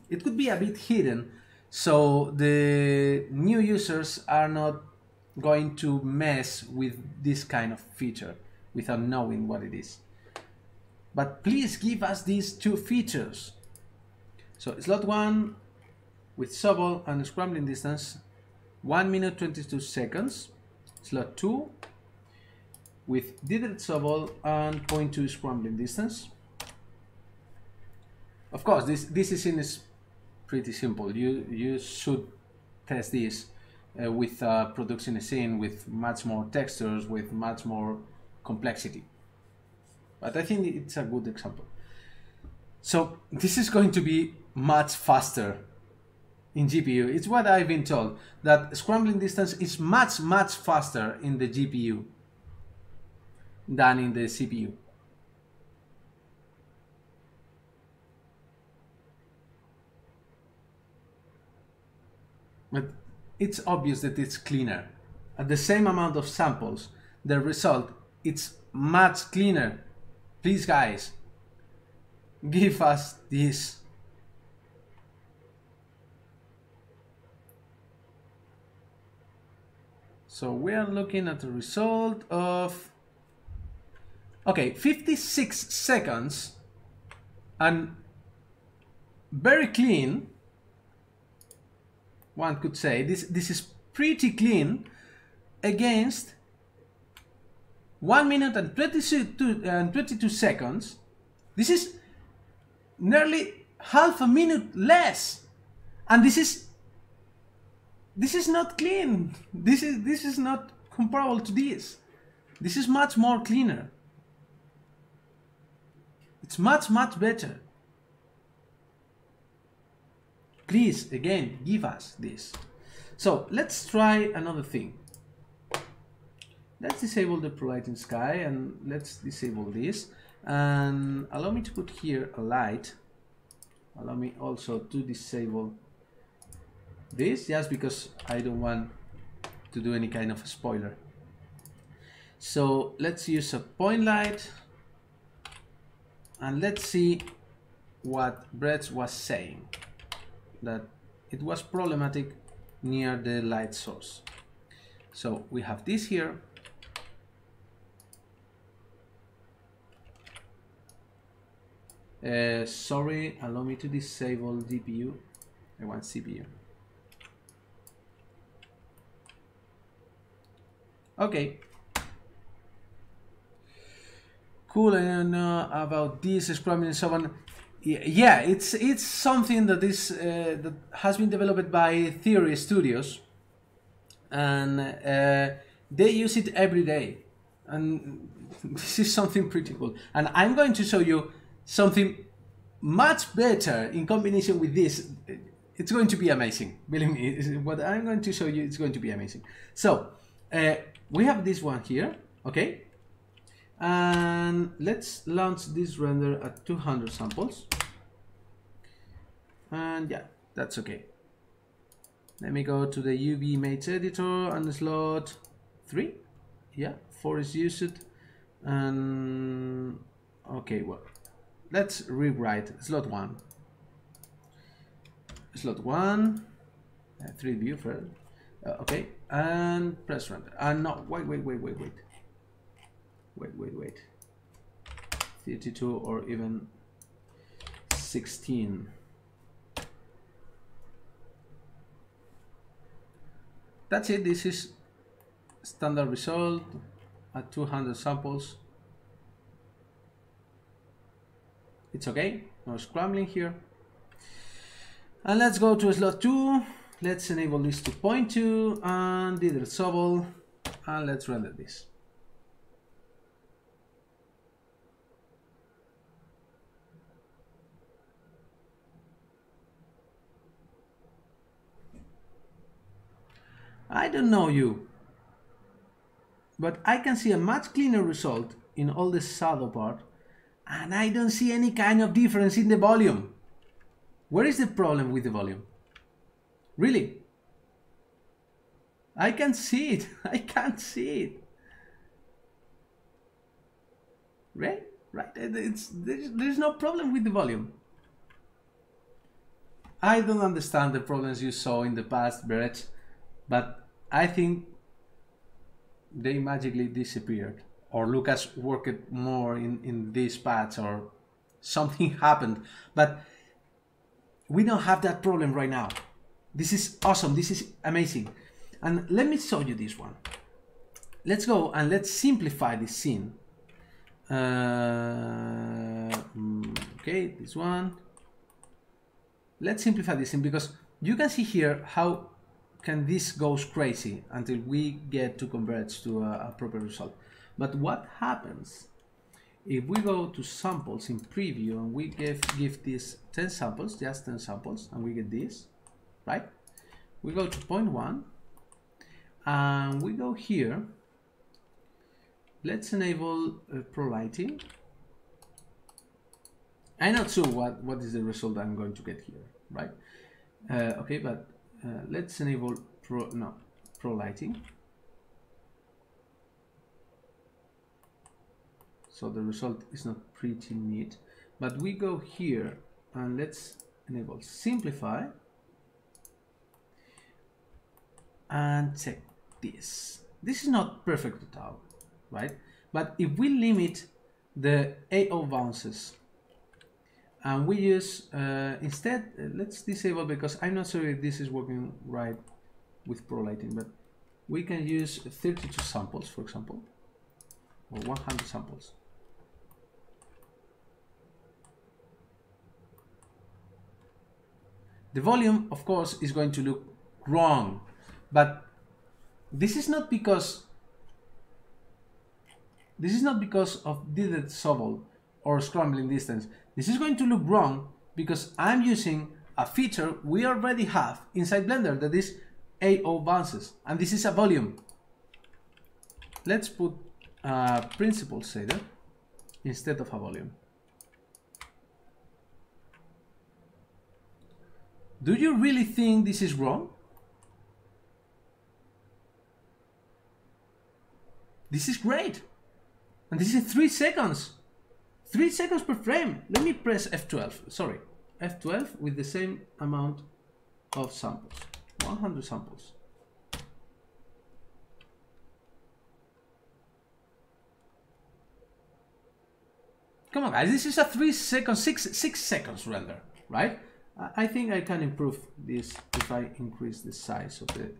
It could be a bit hidden, so the new users are not going to mess with this kind of feature without knowing what it is. But please give us these two features. So slot 1 with Sobol and Scrambling Distance, 1 minute 22 seconds. Slot 2 with Dithered Sobol and 0.2 Scrambling Distance. Of course, this is pretty simple. You should test this with production scene with much more textures, with much more complexity. But I think it's a good example. So this is going to be much faster in GPU. It's what I've been told, that Scrambling Distance is much faster in the GPU than in the CPU. But it's obvious that it's cleaner. At the same amount of samples, the result, it's much cleaner. Please guys, give us this. So we are looking at the result of, okay, 56 seconds and very clean. One could say this is pretty clean against 1 minute and 22 seconds. This is nearly half a minute less, and this is not clean. This is not comparable to this. This is much more cleaner. It's much better. Please, again, give us this. So let's try another thing. Let's disable the providing sky and let's disable this. And allow me to put here a light. Allow me also to disable this, just because I don't want to do any kind of a spoiler. So let's use a point light and let's see what Brett was saying, that it was problematic near the light source. So we have this here. Sorry, allow me to disable GPU. I want CPU. Okay. Cool. I don't know about this Scrambling and so on. Yeah, it's something that is that has been developed by Theory Studios, and they use it every day. And this is something pretty cool. And I'm going to show you something much better in combination with this. It's going to be amazing. Believe me, what I'm going to show you, it's going to be amazing. So we have this one here, okay? And let's launch this render at 200 samples. And yeah, that's okay. Let me go to the UV Mates editor and slot 3. Yeah, 4 is used. And okay, well, let's rewrite slot 1. Slot 1, 3 view first. Okay, and press render. And no, wait. 32 or even 16. That's it. This is standard result at 200 samples. It's okay. No scrambling here. And let's go to slot 2. Let's enable this to 0.2 and Dithered Sobol, and let's render this. I don't know you, but I can see a much cleaner result in all the shadow part, and I don't see any kind of difference in the volume. Where is the problem with the volume? Really? I can't see it. I can't see it. Right? There's no problem with the volume. I don't understand the problems you saw in the past, Brett, but I think they magically disappeared, or Lucas worked more in this patch, or something happened, but we don't have that problem right now. This is awesome. This is amazing. And let me show you this one. Let's go and let's simplify this scene. Okay, this one. Let's simplify this scene because you can see here how can this goes crazy until we get to converge to a proper result. But what happens if we go to samples in preview and we give this 10 samples, just 10 samples, and we get this, right? We go to 0.1 and we go here. Let's enable pro lighting. I'm not sure what is the result I'm going to get here, right? Okay, but let's enable pro lighting. So the result is not pretty neat, but we go here and let's enable simplify and check this. This is not perfect at all, right? But if we limit the AO bounces and we use instead, let's disable, because I'm not sure if this is working right with pro lighting, but we can use 32 samples, for example, or 100 samples. The volume, of course, is going to look wrong, but this is not because of Dithered Sobol or Scrambling Distance. This is going to look wrong because I'm using a feature we already have inside Blender, that is AO bounces, and this is a volume. Let's put a principal shader instead of a volume. Do you really think this is wrong? This is great. And this is 3 seconds. 3 seconds per frame. Let me press F12. Sorry. F12 with the same amount of samples. 100 samples. Come on, guys. This is a 3 seconds, 6 seconds render, right? I think I can improve this if I increase the size of the...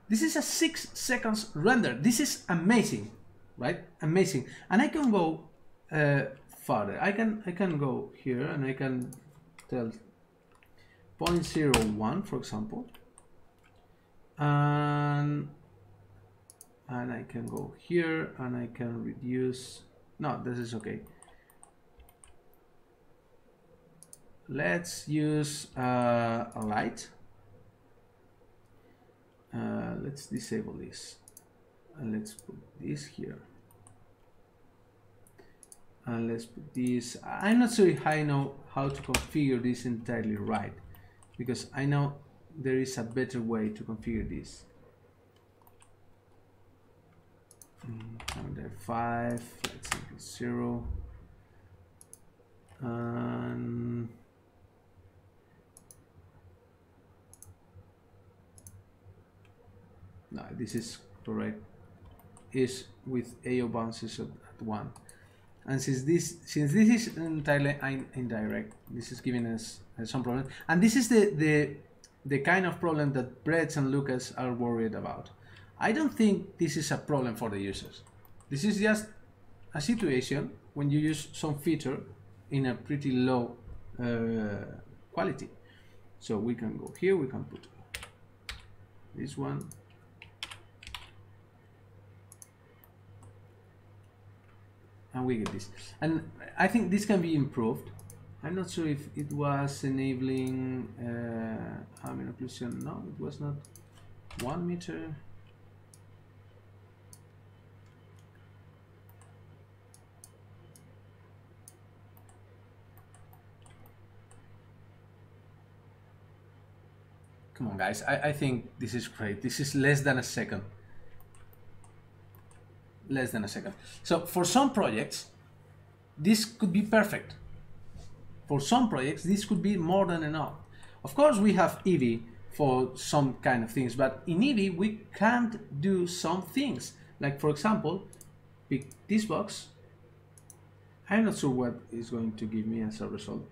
This is a 6 seconds render. This is amazing, right? Amazing. And I can go further. I can go here and I can tell 0.01, for example. And I can go here and I can reduce. No, this is okay. Let's use a light. Let's disable this and let's put this here, and let's put this. I'm not sure if I know how to configure this entirely right, because I know there is a better way to configure this. And there 5, let's say 0, and no, this is correct, is with AO bounces at 1. And since this is entirely indirect, this is giving us some problem. And this is the kind of problem that Brett and Lucas are worried about. I don't think this is a problem for the users. This is just a situation when you use some feature in a pretty low quality. So we can go here, we can put this one. And we get this. And I think this can be improved. I'm not sure if it was enabling ambient occlusion. No, it was not 1 meter. Come on, guys. I think this is great. This is less than a second. Less than a second. So for some projects, this could be perfect. For some projects, this could be more than enough. Of course, we have Eevee for some kind of things, but in Eevee, we can't do some things. Like, for example, pick this box. I'm not sure what is going to give me as a result.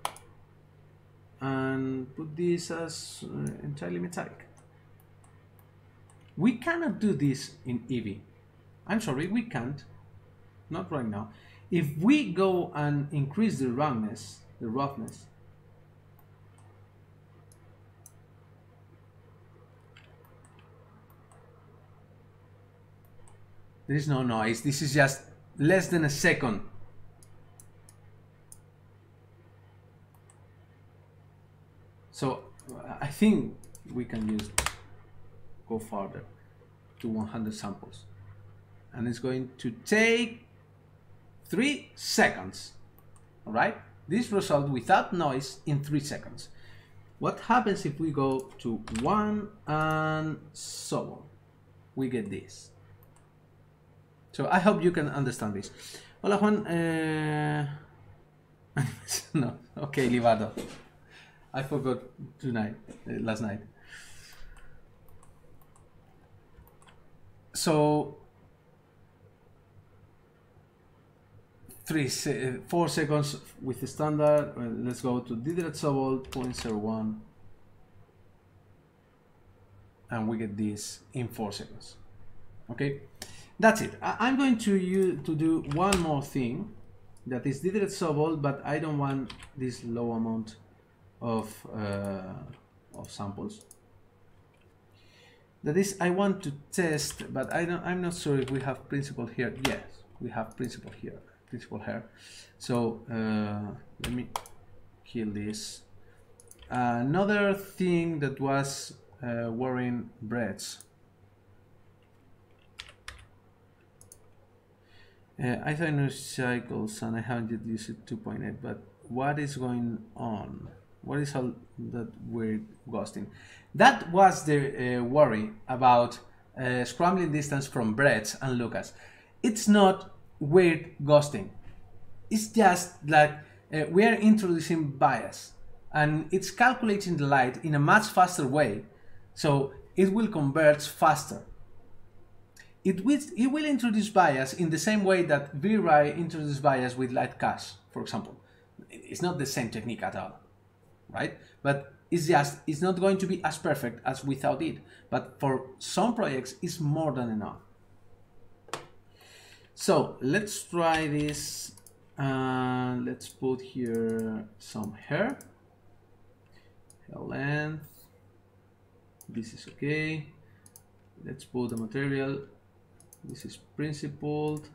And put this as entirely metallic. We cannot do this in Eevee. I'm sorry, we can't. Not right now. If we go and increase the roughness, there is no noise. This is just less than a second. So I think we can go further to 100 samples. And it's going to take 3 seconds. All right? This result without noise in 3 seconds. What happens if we go to 1 and so on? We get this. So I hope you can understand this. Hola Juan. No, okay, Livardo. I forgot last night. So 4 seconds with the standard. Let's go to Dithered Sobol 0.01, and we get this in 4 seconds. Okay, that's it. I'm going to do one more thing, that is Dithered Sobol, but I don't want this low amount of samples. That is, I want to test, but I'm not sure if we have principle here. Yes, we have principle here. So let me kill this. Another thing that was worrying Brett's. I thought I knew cycles and I haven't yet used it 2.8, but what is going on? What is all that weird ghosting? That was the worry about scrambling distance from Brett and Lucas. It's not weird ghosting. It's just like we are introducing bias, and it's calculating the light in a much faster way, so it will converge faster. It will introduce bias in the same way that VRAI introduced bias with light cache, for example. It's not the same technique at all, right? But it's not going to be as perfect as without it. But for some projects, it's more than enough. So let's try this. Let's put here some hair length. This is okay. Let's put the material. This is principled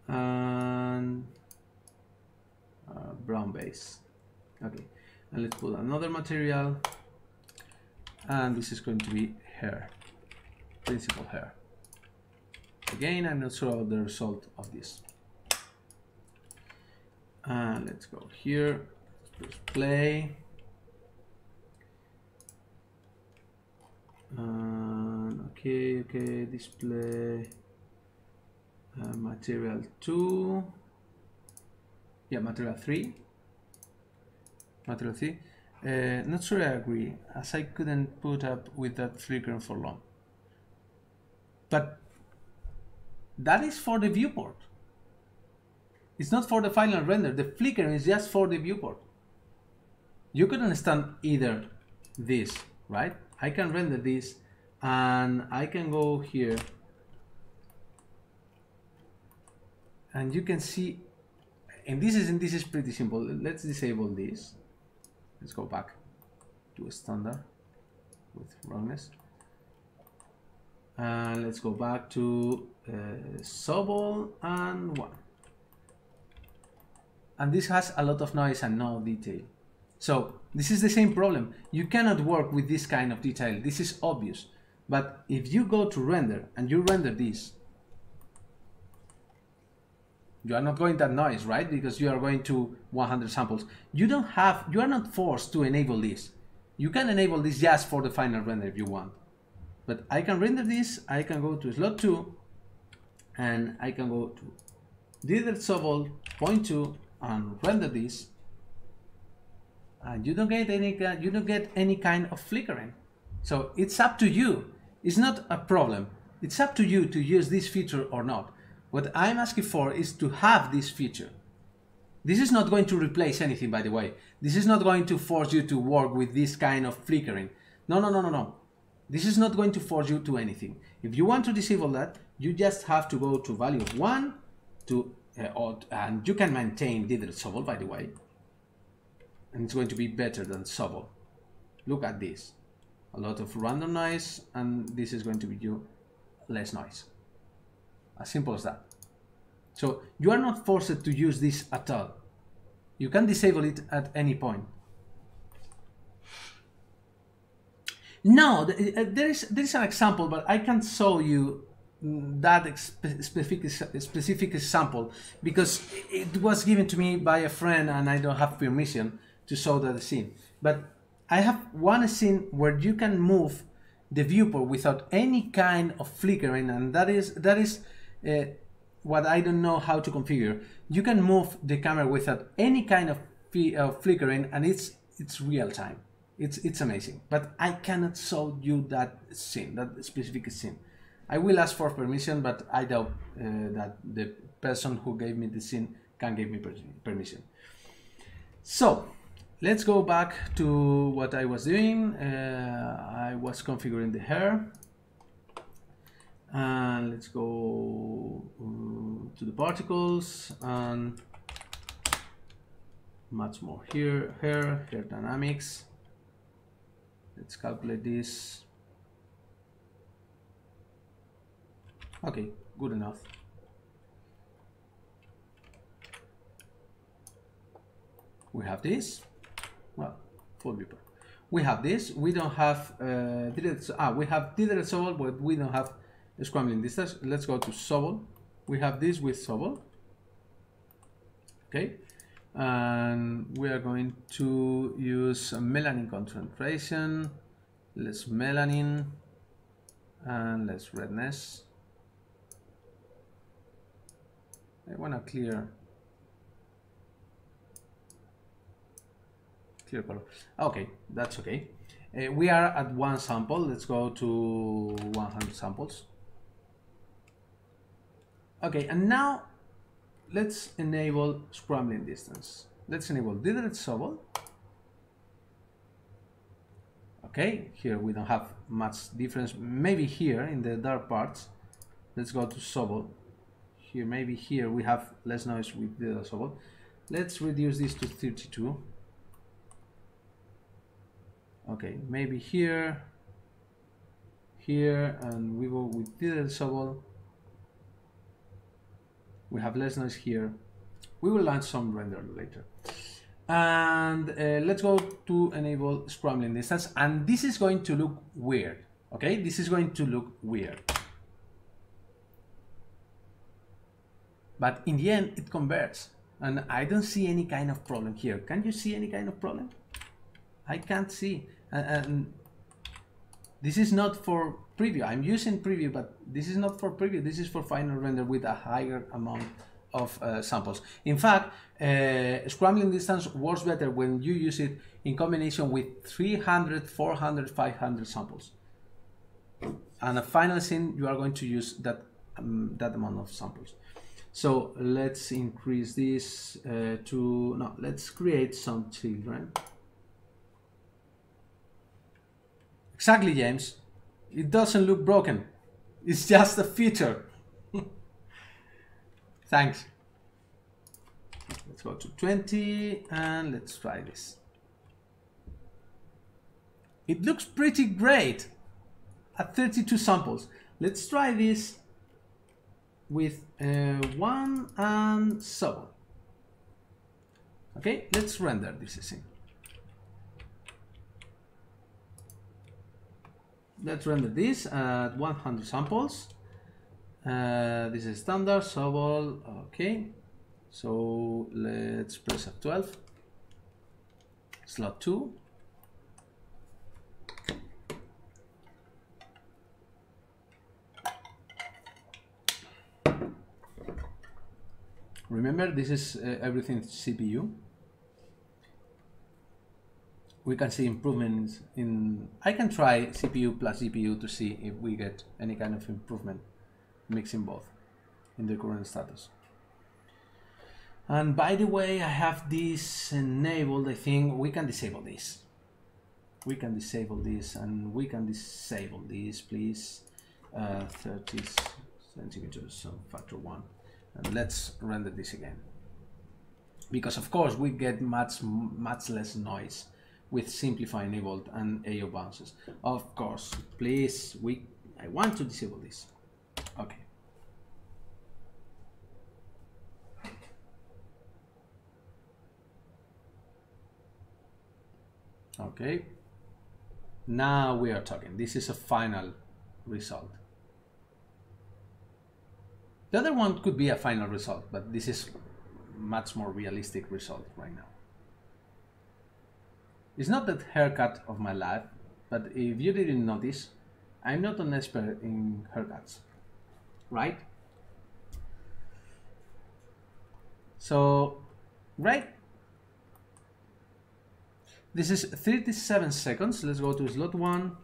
and brown base. Okay, and let's put another material, and this is going to be hair, principled hair. Again, I'm not sure about the result of this. Let's go here, let's press play. Okay, display material 2. Yeah, material 3. material 3. Not sure I agree, as I couldn't put up with that flickering for long. But that is for the viewport. It's not for the final render. The flickering is just for the viewport. You could understand either this, right? I can render this and I can go here and you can see, and this is pretty simple. Let's disable this. Let's go back to a standard with wrongness. And let's go back to Sobol and 1. And this has a lot of noise and no detail. So this is the same problem. You cannot work with this kind of detail. This is obvious. But if you go to render and you render this, you are not going that noise, right? Because you are going to 100 samples. You are not forced to enable this. You can enable this just for the final render if you want. But I can render this, I can go to slot 2, and I can go to Dithered Sobol, point 2, and render this. And you don't get any kind of flickering. So it's up to you. It's not a problem. It's up to you to use this feature or not. What I'm asking for is to have this feature. This is not going to replace anything, by the way. This is not going to force you to work with this kind of flickering. No. This is not going to force you to anything. If you want to disable that, you just have to go to value of 1 to, and you can maintain Dithered Sobol, by the way. And it's going to be better than Sobol. Look at this. A lot of random noise, and this is going to be less noise. As simple as that. So you are not forced to use this at all. You can disable it at any point. No, there is an example, but I can't show you that specific example because it was given to me by a friend and I don't have permission to show that scene. But I have one scene where you can move the viewport without any kind of flickering, and that is what I don't know how to configure. You can move the camera without any kind of flickering, and it's real time. It's amazing, but I cannot show you that scene, that specific scene. I will ask for permission, but I doubt that the person who gave me the scene can give me permission. So let's go back to what I was doing. I was configuring the hair, and let's go to the particles and much more here. Hair dynamics. Let's calculate this. Okay, good enough. We have this. Well, full viewport. We have this. We don't have we have Dithered Sobol, but we don't have Scrambling Distance. Let's go to Sobol. We have this with Sobol. Okay. And we are going to use a melanin concentration, less melanin, and less redness. I want to clear color. Okay, that's okay. We are at 1 sample. Let's go to 100 samples. Okay, and now let's enable Scrambling Distance. Let's enable Dithered Sobol. Okay, here we don't have much difference. Maybe here in the dark parts. Let's go to Sobol. Here, maybe here we have less noise with Dithered Sobol. Let's reduce this to 32. Okay, maybe here, and we go with Dithered Sobol. We have less noise here. We will launch some render later. And let's go to enable Scrambling Distance. And this is going to look weird. Okay, this is going to look weird. But in the end, it converts. And I don't see any kind of problem here. Can you see any kind of problem? I can't see. And this is not for preview. I'm using preview, but this is not for preview. This is for final render with a higher amount of samples. In fact, scrambling distance works better when you use it in combination with 300, 400, 500 samples. And a final scene, you are going to use that amount of samples. So let's increase this let's create some children. Exactly, James. It doesn't look broken. It's just a feature. Thanks. Let's go to 20 and let's try this. It looks pretty great at 32 samples. Let's try this with 1 and Sobol. Okay, let's render this scene. Let's render this at 100 samples. This is standard Sobol. Okay, so let's press F12. Slot 2. Remember, this is everything CPU. We can see improvements in... I can try CPU plus GPU to see if we get any kind of improvement mixing both in the current status. And by the way, I have this enabled. I think we can disable this. We can disable this, and we can disable this, please. 30 centimeters, so factor 1. And let's render this again. Because of course we get much less noise with simplify enabled and AO bounces. Of course, please, I want to disable this. Okay. Okay. Now we are talking. This is a final result. The other one could be a final result, but this is much more realistic result right now. It's not that haircut of my life, but if you didn't notice, I'm not an expert in haircuts, right? So, right? This is 37 seconds. Let's go to slot 1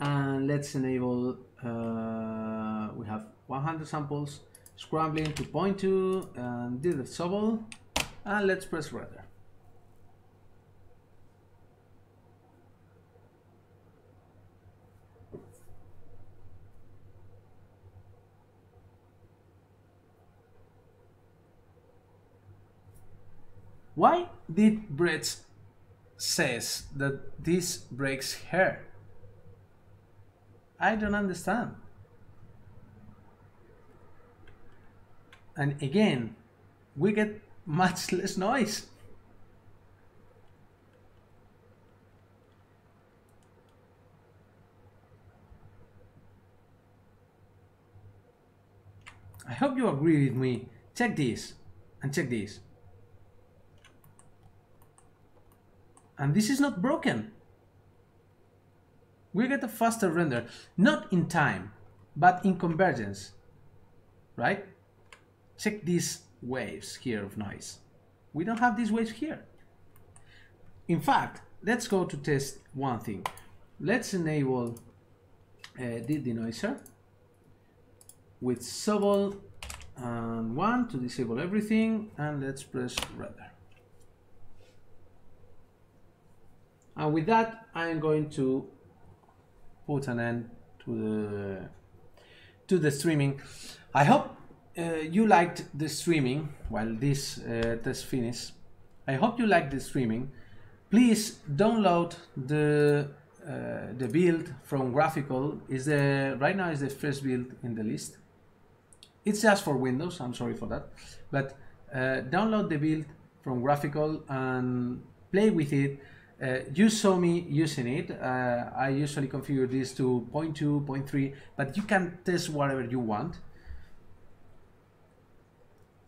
and let's enable, we have 100 samples, scrambling 2.2 and Dithered Sobol, and let's press render. Why did Brett says that this breaks hair? I don't understand. And again, we get much less noise. I hope you agree with me. Check this and check this. And this is not broken. We get a faster render, not in time, but in convergence, right? Check these waves here of noise. We don't have these waves here. In fact, let's go to test one thing. Let's enable Dithered Denoiser with Sobol and 1 to disable everything, and let's press render. And with that, I'm going to put an end to the streaming. I hope you liked the streaming while this test finishes. I hope you liked the streaming. Please download the build from Graphical. Right now is the first build in the list. It's just for Windows. I'm sorry for that, but download the build from Graphical and play with it. You saw me using it. I usually configure this to 0.2, 0.3, but you can test whatever you want.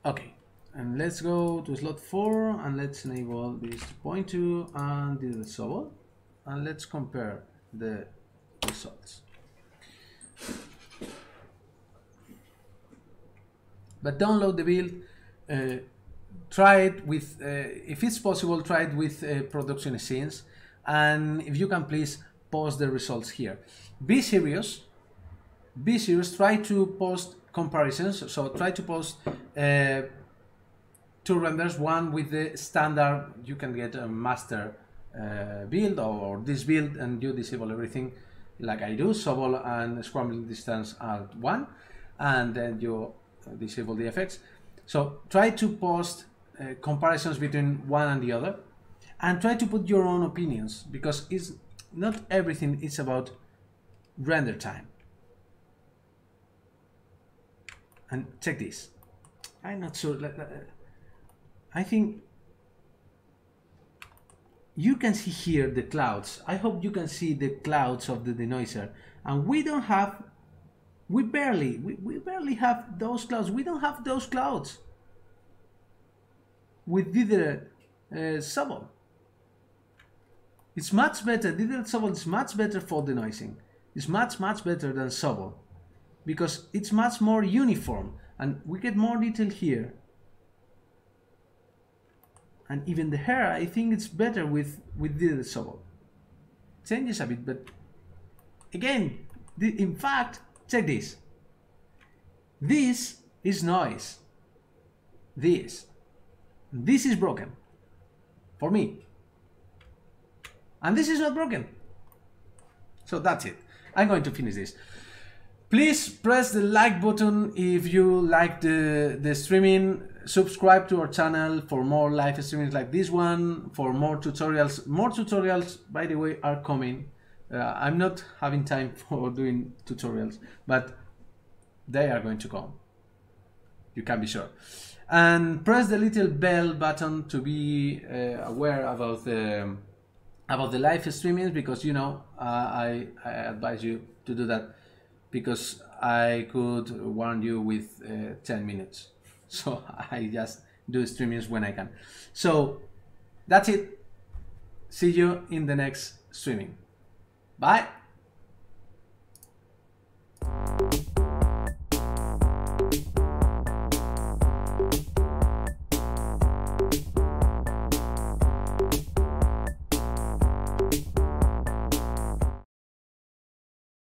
Okay, and let's go to slot 4 and let's enable this to 0.2 and Dithered Sobol, and let's compare the results. But download the build, try it with, if it's possible, try it with production scenes, and if you can, please post the results here. Be serious, try to post comparisons, so try to post two renders, one with the standard, you can get a master build or this build, and you disable everything like I do, Sobol and Scrambling Distance are one, and then you disable the effects. So try to post comparisons between one and the other, and try to put your own opinions, because it's not everything is about render time. And check this. I'm not sure. I think you can see here the clouds. I hope you can see the clouds of the denoiser. And we barely have those clouds. We don't have those clouds with Dithered Sobol. It's much better. Dithered Sobol is much better for denoising. It's much better than Sobol, because it's much more uniform and we get more detail here. And even the hair, I think it's better with Dithered Sobol. Changes a bit, but again, in fact, check this. This is noise. This is broken for me. And this is not broken. So that's it. I'm going to finish this. Please press the like button if you like the streaming. Subscribe to our channel for more live streamings like this one, for more tutorials. More tutorials, by the way, are coming. I'm not having time for doing tutorials, but they are going to come. You can be sure. And press the little bell button to be aware about the live streamings, because you know I advise you to do that, because I could warn you with 10 minutes. So I just do streamings when I can. So that's it. See you in the next streaming. Bye.